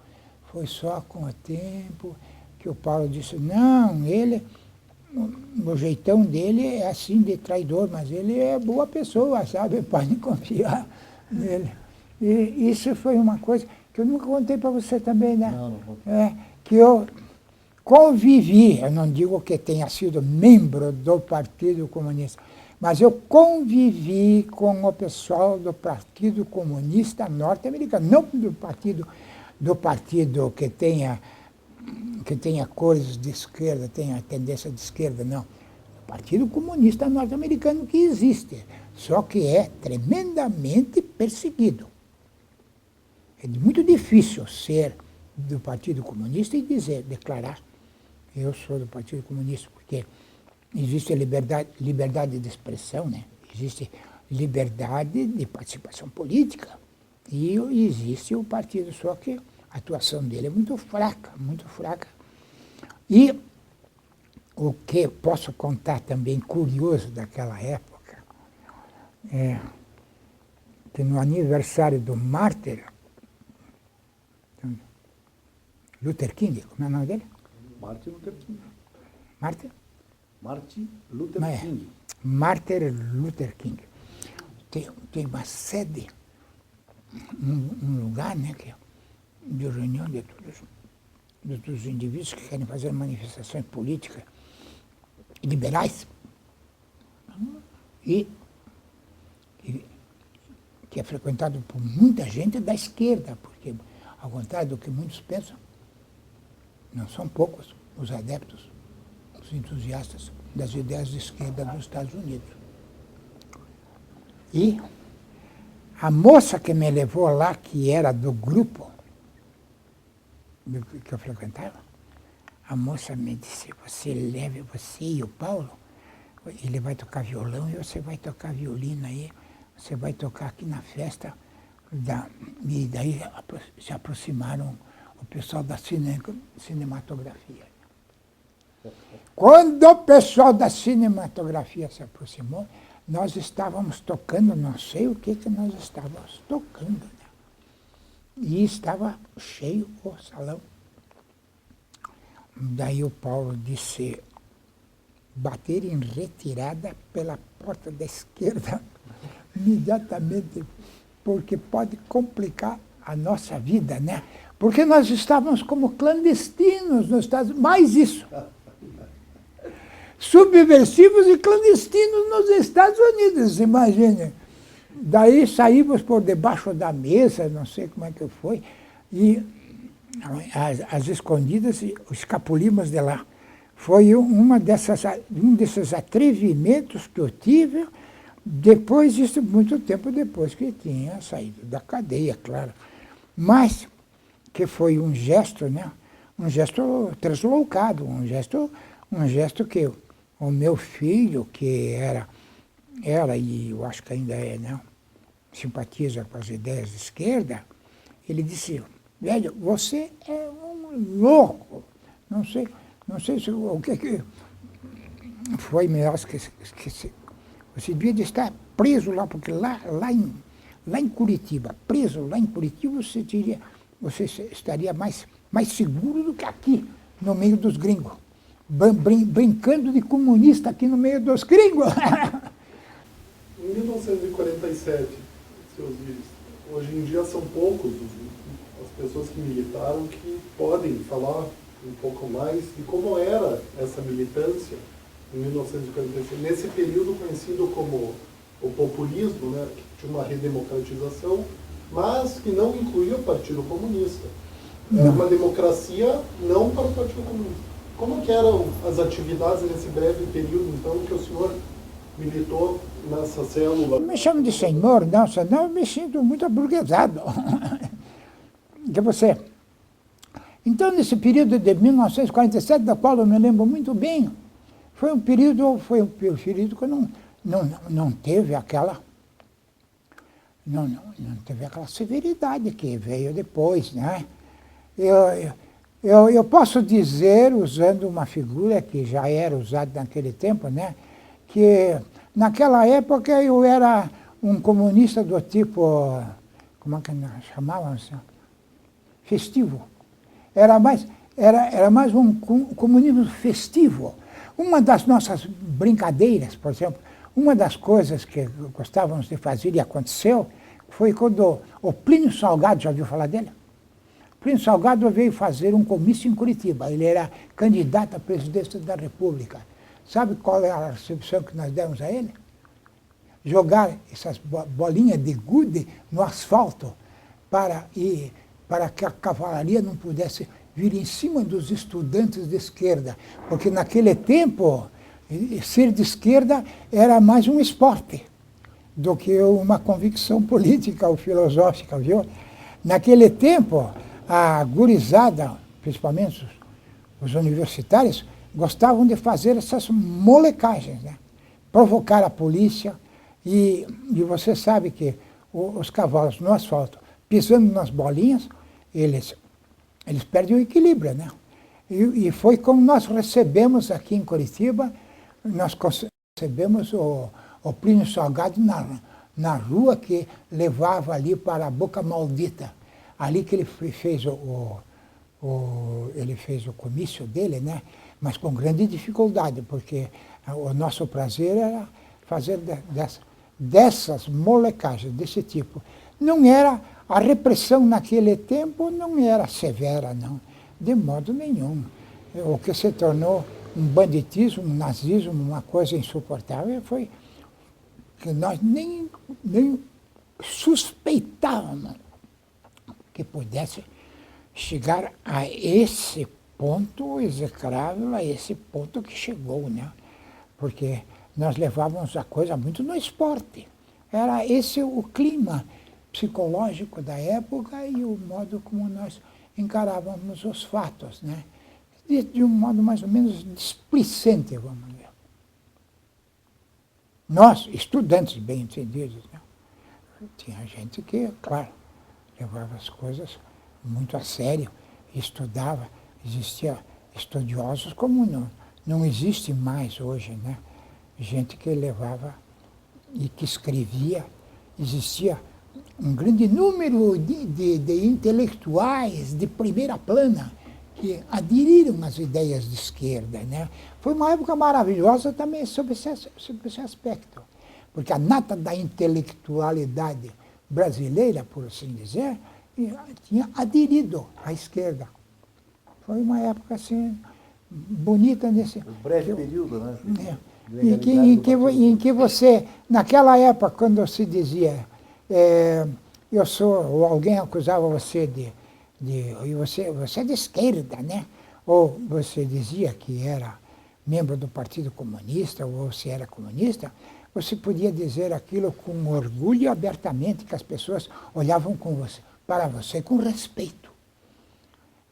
Foi só com o tempo que o Paulo disse, não, o jeitão dele é assim de traidor, mas ele é boa pessoa, sabe? Podem confiar nele. E isso foi uma coisa que que eu nunca contei para você também, né? Não, não contei. Que eu convivi, eu não digo que tenha sido membro do Partido Comunista, mas eu convivi com o pessoal do Partido Comunista norte-americano, não do partido que tenha cores de esquerda, tenha tendência de esquerda, não. O Partido Comunista norte-americano que existe, só que é tremendamente perseguido. É muito difícil ser do Partido Comunista e declarar eu sou do Partido Comunista, porque existe liberdade de expressão, né? Existe liberdade de participação política e existe o partido, só que a atuação dele é muito fraca, muito fraca. E o que posso contar também curioso daquela época é que no aniversário do mártir Luther King, como é o nome dele? Martin Luther King. Martin? Martin Luther King. Martin Luther King. Tem uma sede, um lugar, né, que é de reunião de todos os indivíduos que querem fazer manifestações políticas liberais e que é frequentado por muita gente da esquerda, porque, ao contrário do que muitos pensam, não são poucos os adeptos, os entusiastas das ideias de esquerda dos Estados Unidos. E a moça que me levou lá, que era do grupo que eu frequentava, a moça me disse, você e o Paulo, ele vai tocar violão e você vai tocar violino aí, você vai tocar aqui na festa. E daí se aproximaram o pessoal da cinematografia. Quando o pessoal da cinematografia se aproximou, nós estávamos tocando, não sei o que nós estávamos tocando, né? E estava cheio o salão. Daí o Paulo disse, bater em retirada pela porta da esquerda, imediatamente, porque pode complicar a nossa vida, né? Porque nós estávamos como clandestinos nos Estados Unidos, mais isso. Subversivos e clandestinos nos Estados Unidos, imagine. Daí saímos por debaixo da mesa, não sei como é que foi, e as escondidas escapulimos de lá. Foi um desses atrevimentos que eu tive, depois disso, muito tempo depois que tinha saído da cadeia, claro. Mas que foi um gesto, né? Um gesto translocado, um gesto que o meu filho, que era, e eu acho que ainda é, né? Simpatiza com as ideias de esquerda, ele disse, velho, você é um louco. Não sei se o que foi melhor que você devia de estar preso lá, porque lá em Curitiba, preso lá em Curitiba, você estaria mais seguro do que aqui, no meio dos gringos. Brincando de comunista aqui no meio dos gringos. Em 1947, seus Osíris, hoje em dia são poucos as pessoas que militaram que podem falar um pouco mais de como era essa militância em 1946, nesse período conhecido como o populismo, né, que tinha uma redemocratização, mas que não incluía o Partido Comunista. Era uma democracia não para o Partido Comunista. Como que eram as atividades nesse breve período, então, que o senhor militou nessa célula? Não me chamo de senhor, não, senão eu me sinto muito aburguesado. Que você... Então, nesse período de 1947, da qual eu me lembro muito bem, foi um período que não teve aquela... Não teve aquela severidade que veio depois, né? Eu posso dizer, usando uma figura que já era usada naquele tempo, né? Que naquela época eu era um comunista do tipo, como é que nós chamávamos? Festivo. Era mais um comunismo festivo. Uma das nossas brincadeiras, por exemplo, uma das coisas que gostávamos de fazer e aconteceu, foi quando o Plínio Salgado, já ouviu falar dele? Plínio Salgado veio fazer um comício em Curitiba. Ele era candidato à presidência da República. Sabe qual é a recepção que nós demos a ele? Jogar essas bolinhas de gude no asfalto para que a cavalaria não pudesse vir em cima dos estudantes de esquerda. Porque naquele tempo, ser de esquerda era mais um esporte do que uma convicção política ou filosófica, viu? Naquele tempo, a gurizada, principalmente os universitários, gostavam de fazer essas molecagens, né? Provocar a polícia. E você sabe que os cavalos no asfalto, pisando nas bolinhas, eles perdem o equilíbrio, né? E foi como nós recebemos aqui em Curitiba, nós recebemos o Plínio Salgado na rua que levava ali para a Boca Maldita. Ali que ele fez ele fez o comício dele, né? Mas com grande dificuldade, porque o nosso prazer era fazer dessas molecagens, desse tipo. Não era, a repressão naquele tempo não era severa, não, de modo nenhum. O que se tornou um banditismo, um nazismo, uma coisa insuportável, foi que nós nem suspeitávamos que pudesse chegar a esse ponto execrável, a esse ponto que chegou, né? Porque nós levávamos a coisa muito no esporte. Era esse o clima psicológico da época e o modo como nós encarávamos os fatos, né? De um modo mais ou menos displicente, vamos dizer. Nós, estudantes bem entendidos, né? Tinha gente que, claro, levava as coisas muito a sério, estudava, existia estudiosos como não existe mais hoje, né? Gente que levava e que escrevia, existia um grande número de intelectuais de primeira plana que aderiram às ideias de esquerda, né? Foi uma época maravilhosa também sob esse aspecto, porque a nata da intelectualidade brasileira, por assim dizer, tinha aderido à esquerda. Foi uma época assim bonita nesse... Um breve período, né? Em que você, naquela época, quando se dizia, eu sou, ou alguém acusava você você é de esquerda, né? Ou você dizia que era membro do Partido Comunista, ou se era comunista, você podia dizer aquilo com orgulho e abertamente, que as pessoas olhavam para você com respeito.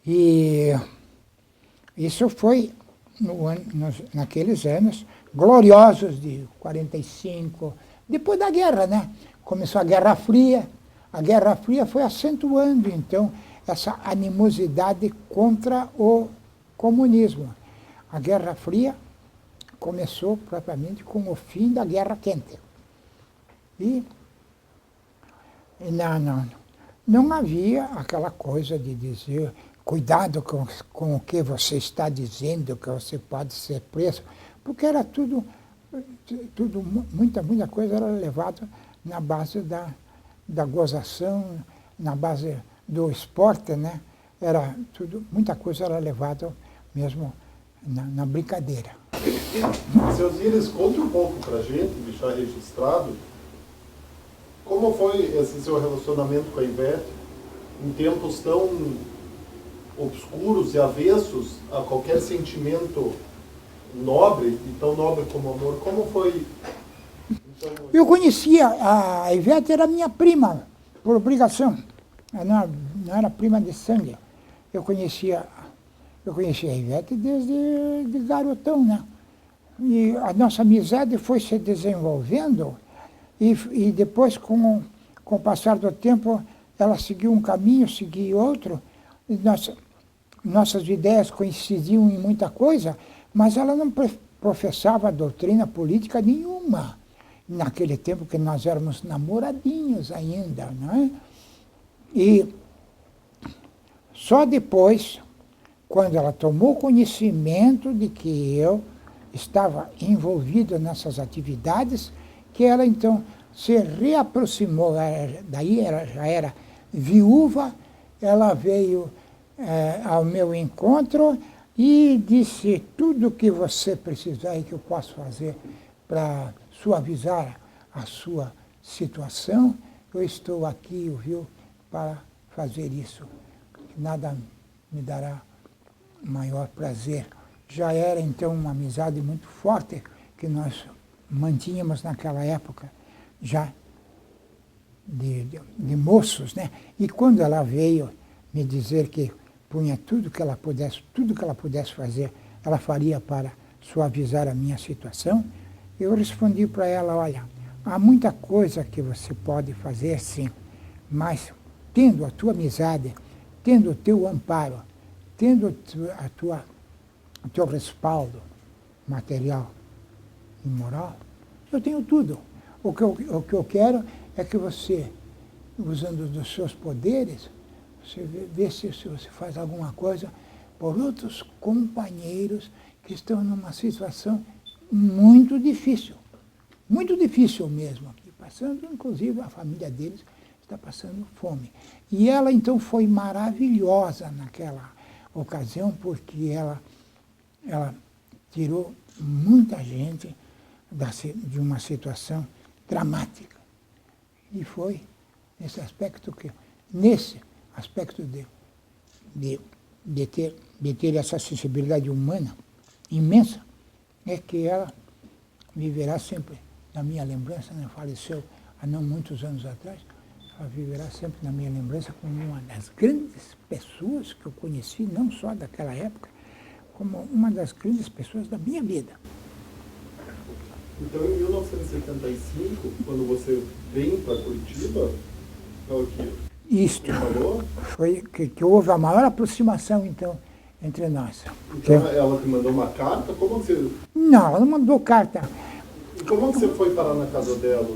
E isso foi naqueles anos gloriosos de 45, depois da guerra, né? Começou a Guerra Fria. A Guerra Fria foi acentuando, então, essa animosidade contra o comunismo. A Guerra Fria começou propriamente com o fim da Guerra Quente. E não havia aquela coisa de dizer cuidado com o que você está dizendo, que você pode ser preso, porque era tudo muita coisa era levada na base da gozação, na base do esporte, né? Era muita coisa era levada mesmo na brincadeira. Seu Osíris, conte um pouco para a gente, deixar registrado, como foi esse seu relacionamento com a Ivete em tempos tão obscuros e avessos a qualquer sentimento nobre, e tão nobre como o amor. Como foi? Então, eu conhecia, a Ivete era minha prima, por obrigação. Ela não era prima de sangue. Eu conhecia a Ivete desde de garotão, né? E a nossa amizade foi se desenvolvendo e depois, com o passar do tempo, ela seguiu um caminho, eu segui outro. E nossas ideias coincidiam em muita coisa, mas ela não professava doutrina política nenhuma. Naquele tempo que nós éramos namoradinhos ainda, não é? E só depois, quando ela tomou conhecimento de que eu estava envolvido nessas atividades, que ela então se reaproximou, daí ela já era viúva, ela veio ao meu encontro e disse: tudo que você precisar e que eu posso fazer para suavizar a sua situação, eu estou aqui, viu, para fazer isso. Nada me dará maior prazer. Já era então uma amizade muito forte que nós mantínhamos naquela época, já de moços, né? E quando ela veio me dizer que punha tudo que ela pudesse fazer, ela faria para suavizar a minha situação, eu respondi para ela: olha, há muita coisa que você pode fazer, sim, mas tendo a tua amizade, tendo o teu amparo, tendo o teu respaldo material e moral, eu tenho tudo. O que eu quero é que você, usando dos seus poderes, você vê se você faz alguma coisa por outros companheiros que estão numa situação muito difícil mesmo, aqui, passando, inclusive a família deles está passando fome. E ela então foi maravilhosa naquela ocasião, porque ela tirou muita gente de uma situação dramática. E foi nesse aspecto de ter essa sensibilidade humana imensa, é que ela viverá sempre na minha lembrança, né? Faleceu há não muitos anos atrás, ela viverá sempre na minha lembrança como uma das grandes pessoas que eu conheci, não só daquela época, como uma das grandes pessoas da minha vida. Então, em 1975, quando você vem para Curitiba, é o que Isto falou? foi que houve a maior aproximação, então, entre nós. Então, ela te mandou uma carta? Como você... Não, ela não mandou carta. E como você foi parar na casa dela?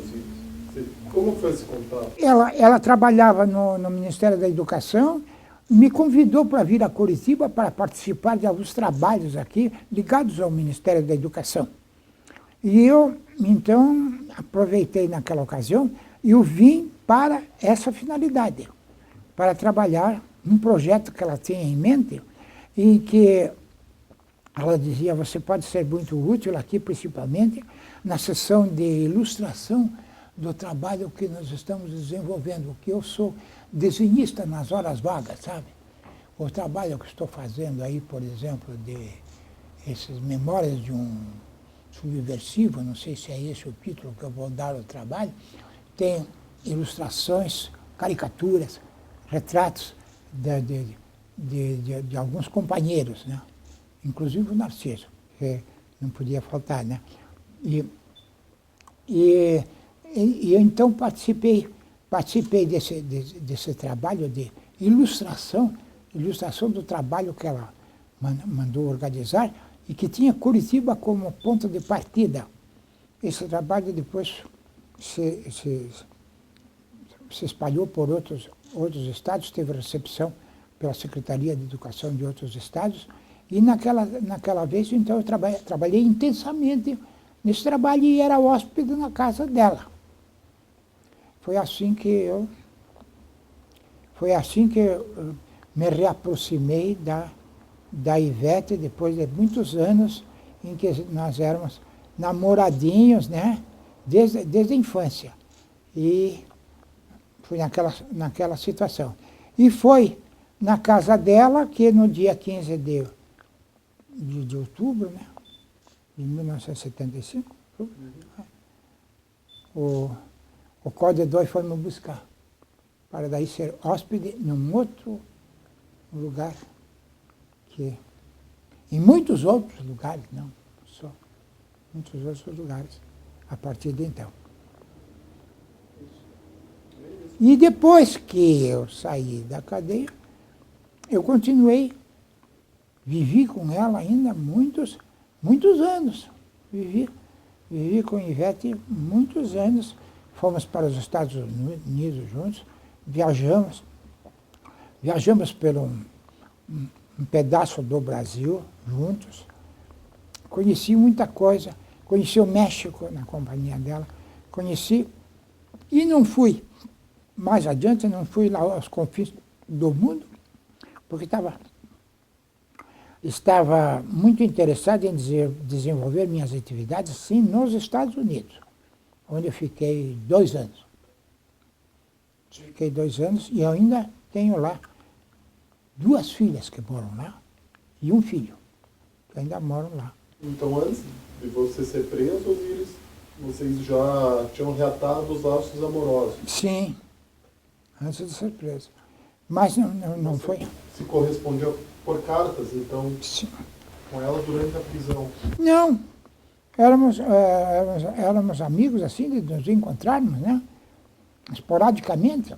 Como foi esse contato? Ela trabalhava no Ministério da Educação, me convidou para vir a Curitiba para participar de alguns trabalhos aqui ligados ao Ministério da Educação. E eu, então, aproveitei naquela ocasião e eu vim para essa finalidade, para trabalhar num projeto que ela tinha em mente, em que ela dizia: você pode ser muito útil aqui, principalmente na seção de ilustração do trabalho que nós estamos desenvolvendo, que eu sou desenhista nas horas vagas, sabe? O trabalho que estou fazendo aí, por exemplo, de essas memórias de um subversivo, não sei se é esse o título que eu vou dar ao trabalho, tem ilustrações, caricaturas, retratos de alguns companheiros, né? Inclusive o Narciso, que não podia faltar, né? E eu então participei desse trabalho de ilustração do trabalho que ela mandou organizar e que tinha Curitiba como ponto de partida. Esse trabalho depois se espalhou por outros estados, teve recepção pela Secretaria de Educação de outros estados, e naquela vez, então, eu trabalhei intensamente nesse trabalho e era hóspede na casa dela. Foi assim que eu me reaproximei da Ivete, depois de muitos anos em que nós éramos namoradinhos, né? Desde a infância. E fui naquela situação. E foi na casa dela que no dia 15 de outubro, né, de 1975, o Código 2 foi me buscar, para daí ser hóspede num outro lugar, em muitos outros lugares, não só, muitos outros lugares, a partir de então. E depois que eu saí da cadeia, eu continuei, vivi com ela ainda muitos anos. Vivi com Ivete muitos anos. Fomos para os Estados Unidos juntos, viajamos pelo um pedaço do Brasil juntos. Conheci muita coisa, conheci o México na companhia dela, conheci e não fui. Mais adiante, não fui lá aos confins do mundo, porque estava muito interessado em desenvolver minhas atividades, sim, nos Estados Unidos, onde eu fiquei 2 anos. Fiquei 2 anos e eu ainda tenho lá 2 filhas que moram lá e um filho que ainda moram lá. Então, antes de você ser preso, vocês já tinham reatado os laços amorosos? Sim, antes de ser preso. Mas não foi. Se correspondia por cartas, então, Sim. com ela durante a prisão? Não, éramos amigos assim, de nos encontrarmos, né? Esporadicamente.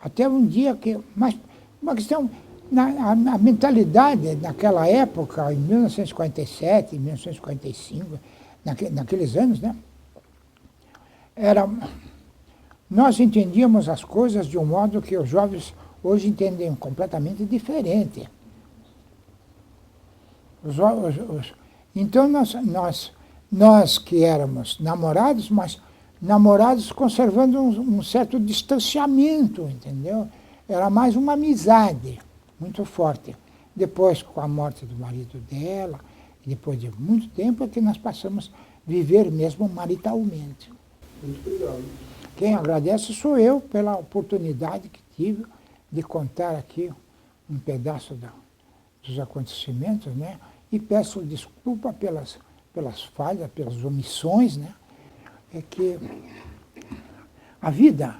Até um dia que... Mas uma questão... A mentalidade naquela época, em 1947, 1945, naqueles anos, né? Nós entendíamos as coisas de um modo que os jovens hoje entendem completamente diferente. Então nós que éramos namorados, mas namorados conservando um certo distanciamento, entendeu? Era mais uma amizade muito forte. Depois, com a morte do marido dela, depois de muito tempo, é que nós passamos a viver mesmo maritalmente. Muito obrigado. Quem agradece sou eu pela oportunidade que tive de contar aqui um pedaço dos acontecimentos, né? E peço desculpa pelas falhas, pelas omissões, né? É que a vida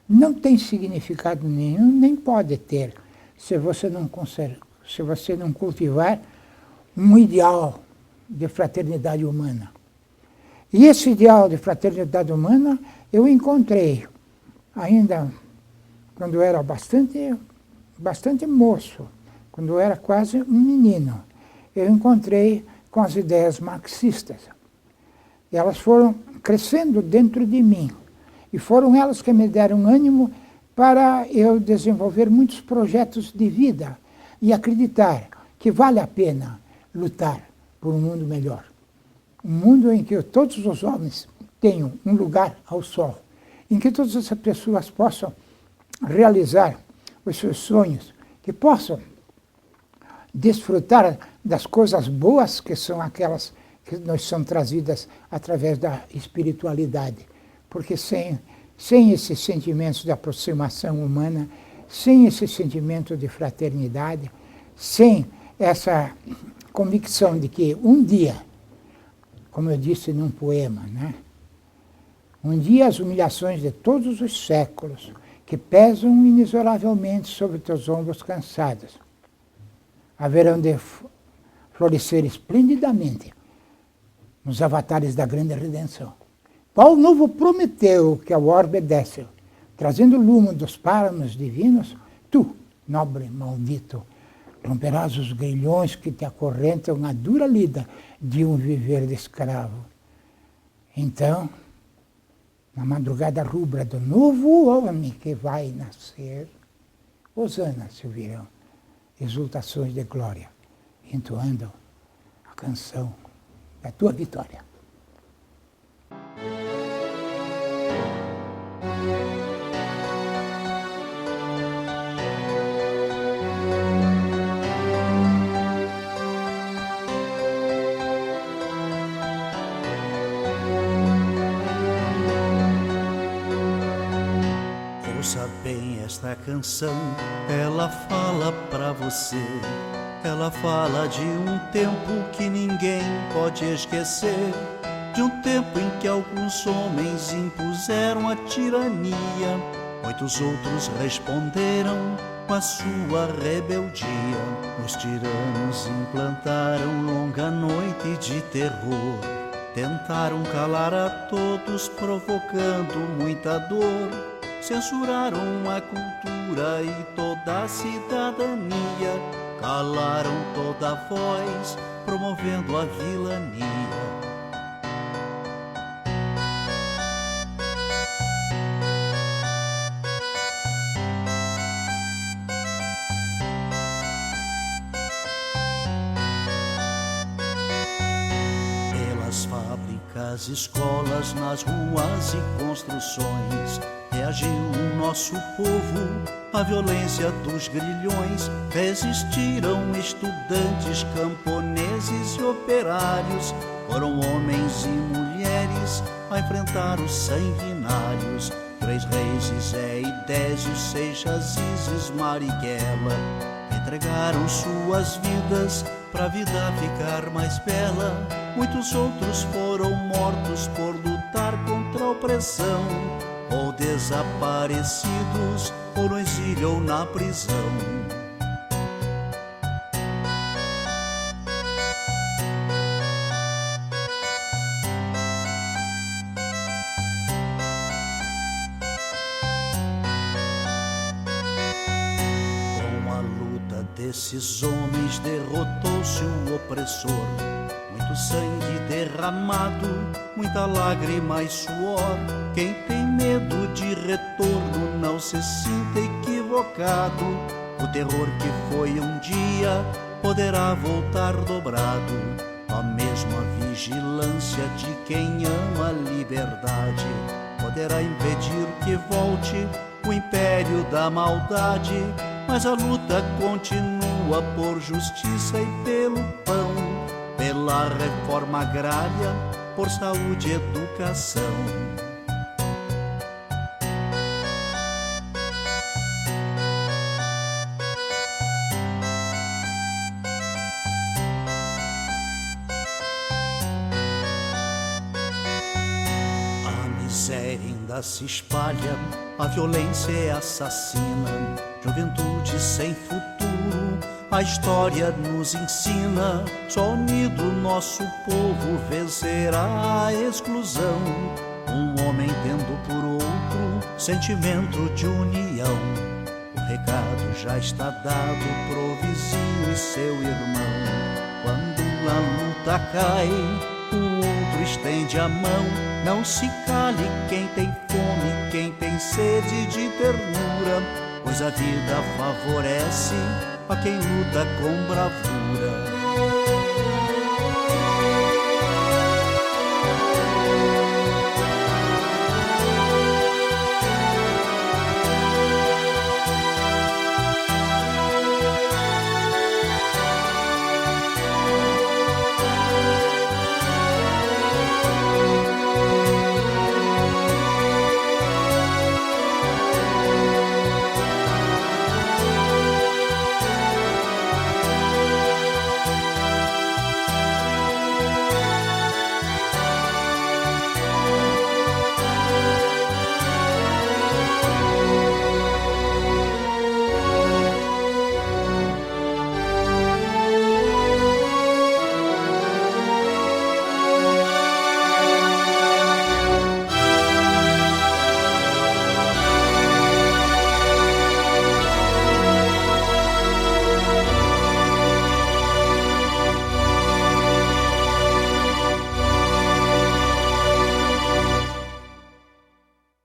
não tem significado nenhum, nem pode ter, se você não cultivar um ideal de fraternidade humana. E esse ideal de fraternidade humana eu encontrei ainda quando eu era bastante moço, quando eu era quase um menino. Eu encontrei com as ideias marxistas. Elas foram crescendo dentro de mim. E foram elas que me deram ânimo para eu desenvolver muitos projetos de vida e acreditar que vale a pena lutar por um mundo melhor. Um mundo em que todos os homens tenham um lugar ao sol, em que todas as pessoas possam realizar os seus sonhos, que possam desfrutar das coisas boas que são aquelas que nos são trazidas através da espiritualidade. Porque sem esses sentimentos de aproximação humana, sem esse sentimento de fraternidade, sem essa convicção de que um dia, como eu disse num poema, né? Um dia as humilhações de todos os séculos, que pesam inexoravelmente sobre teus ombros cansados, haverão de florescer esplendidamente nos avatares da grande redenção. Qual novo Prometeu que ao orbe desce, trazendo lume dos páramos divinos, tu, nobre maldito, romperás os grilhões que te acorrentam a dura lida de um viver de escravo. Então, na madrugada rubra do novo homem que vai nascer, hosana se ouvirão exultações de glória, entoando a canção da tua vitória. Ouça bem esta canção, ela fala pra você. Ela fala de um tempo que ninguém pode esquecer, de um tempo em que alguns homens impuseram a tirania, muitos outros responderam com a sua rebeldia. Os tiranos implantaram longa noite de terror, tentaram calar a todos, provocando muita dor. Censuraram a cultura e toda a cidadania, calaram toda a voz, promovendo a vilania. Pelas fábricas, escolas, nas ruas e construções, Reagiu o nosso povo à violência dos grilhões. Resistiram estudantes, camponeses e operários. Foram homens e mulheres a enfrentar os sanguinários. 3 reis, Zé e Désio, Seixas, Isis, Marighella entregaram suas vidas pra vida ficar mais bela. Muitos outros foram mortos por lutar contra a opressão, ou desaparecidos, ou no exílio ou na prisão. Desses homens derrotou-se o opressor. Muito sangue derramado, muita lágrima e suor. Quem tem medo de retorno não se sinta equivocado. O terror que foi um dia poderá voltar dobrado. A mesma vigilância de quem ama a liberdade poderá impedir que volte o império da maldade. Mas a luta continua por justiça e pelo pão, pela reforma agrária, por saúde e educação. A miséria ainda se espalha, a violência é assassina. Juventude sem futuro, a história nos ensina. Só unido nosso povo vencerá a exclusão. Um homem tendo por outro sentimento de união. O recado já está dado pro vizinho e seu irmão. Quando a luta cai, o outro estende a mão. Não se cale quem tem fome, quem tem sede de ternura, pois a vida favorece a quem luta com bravura.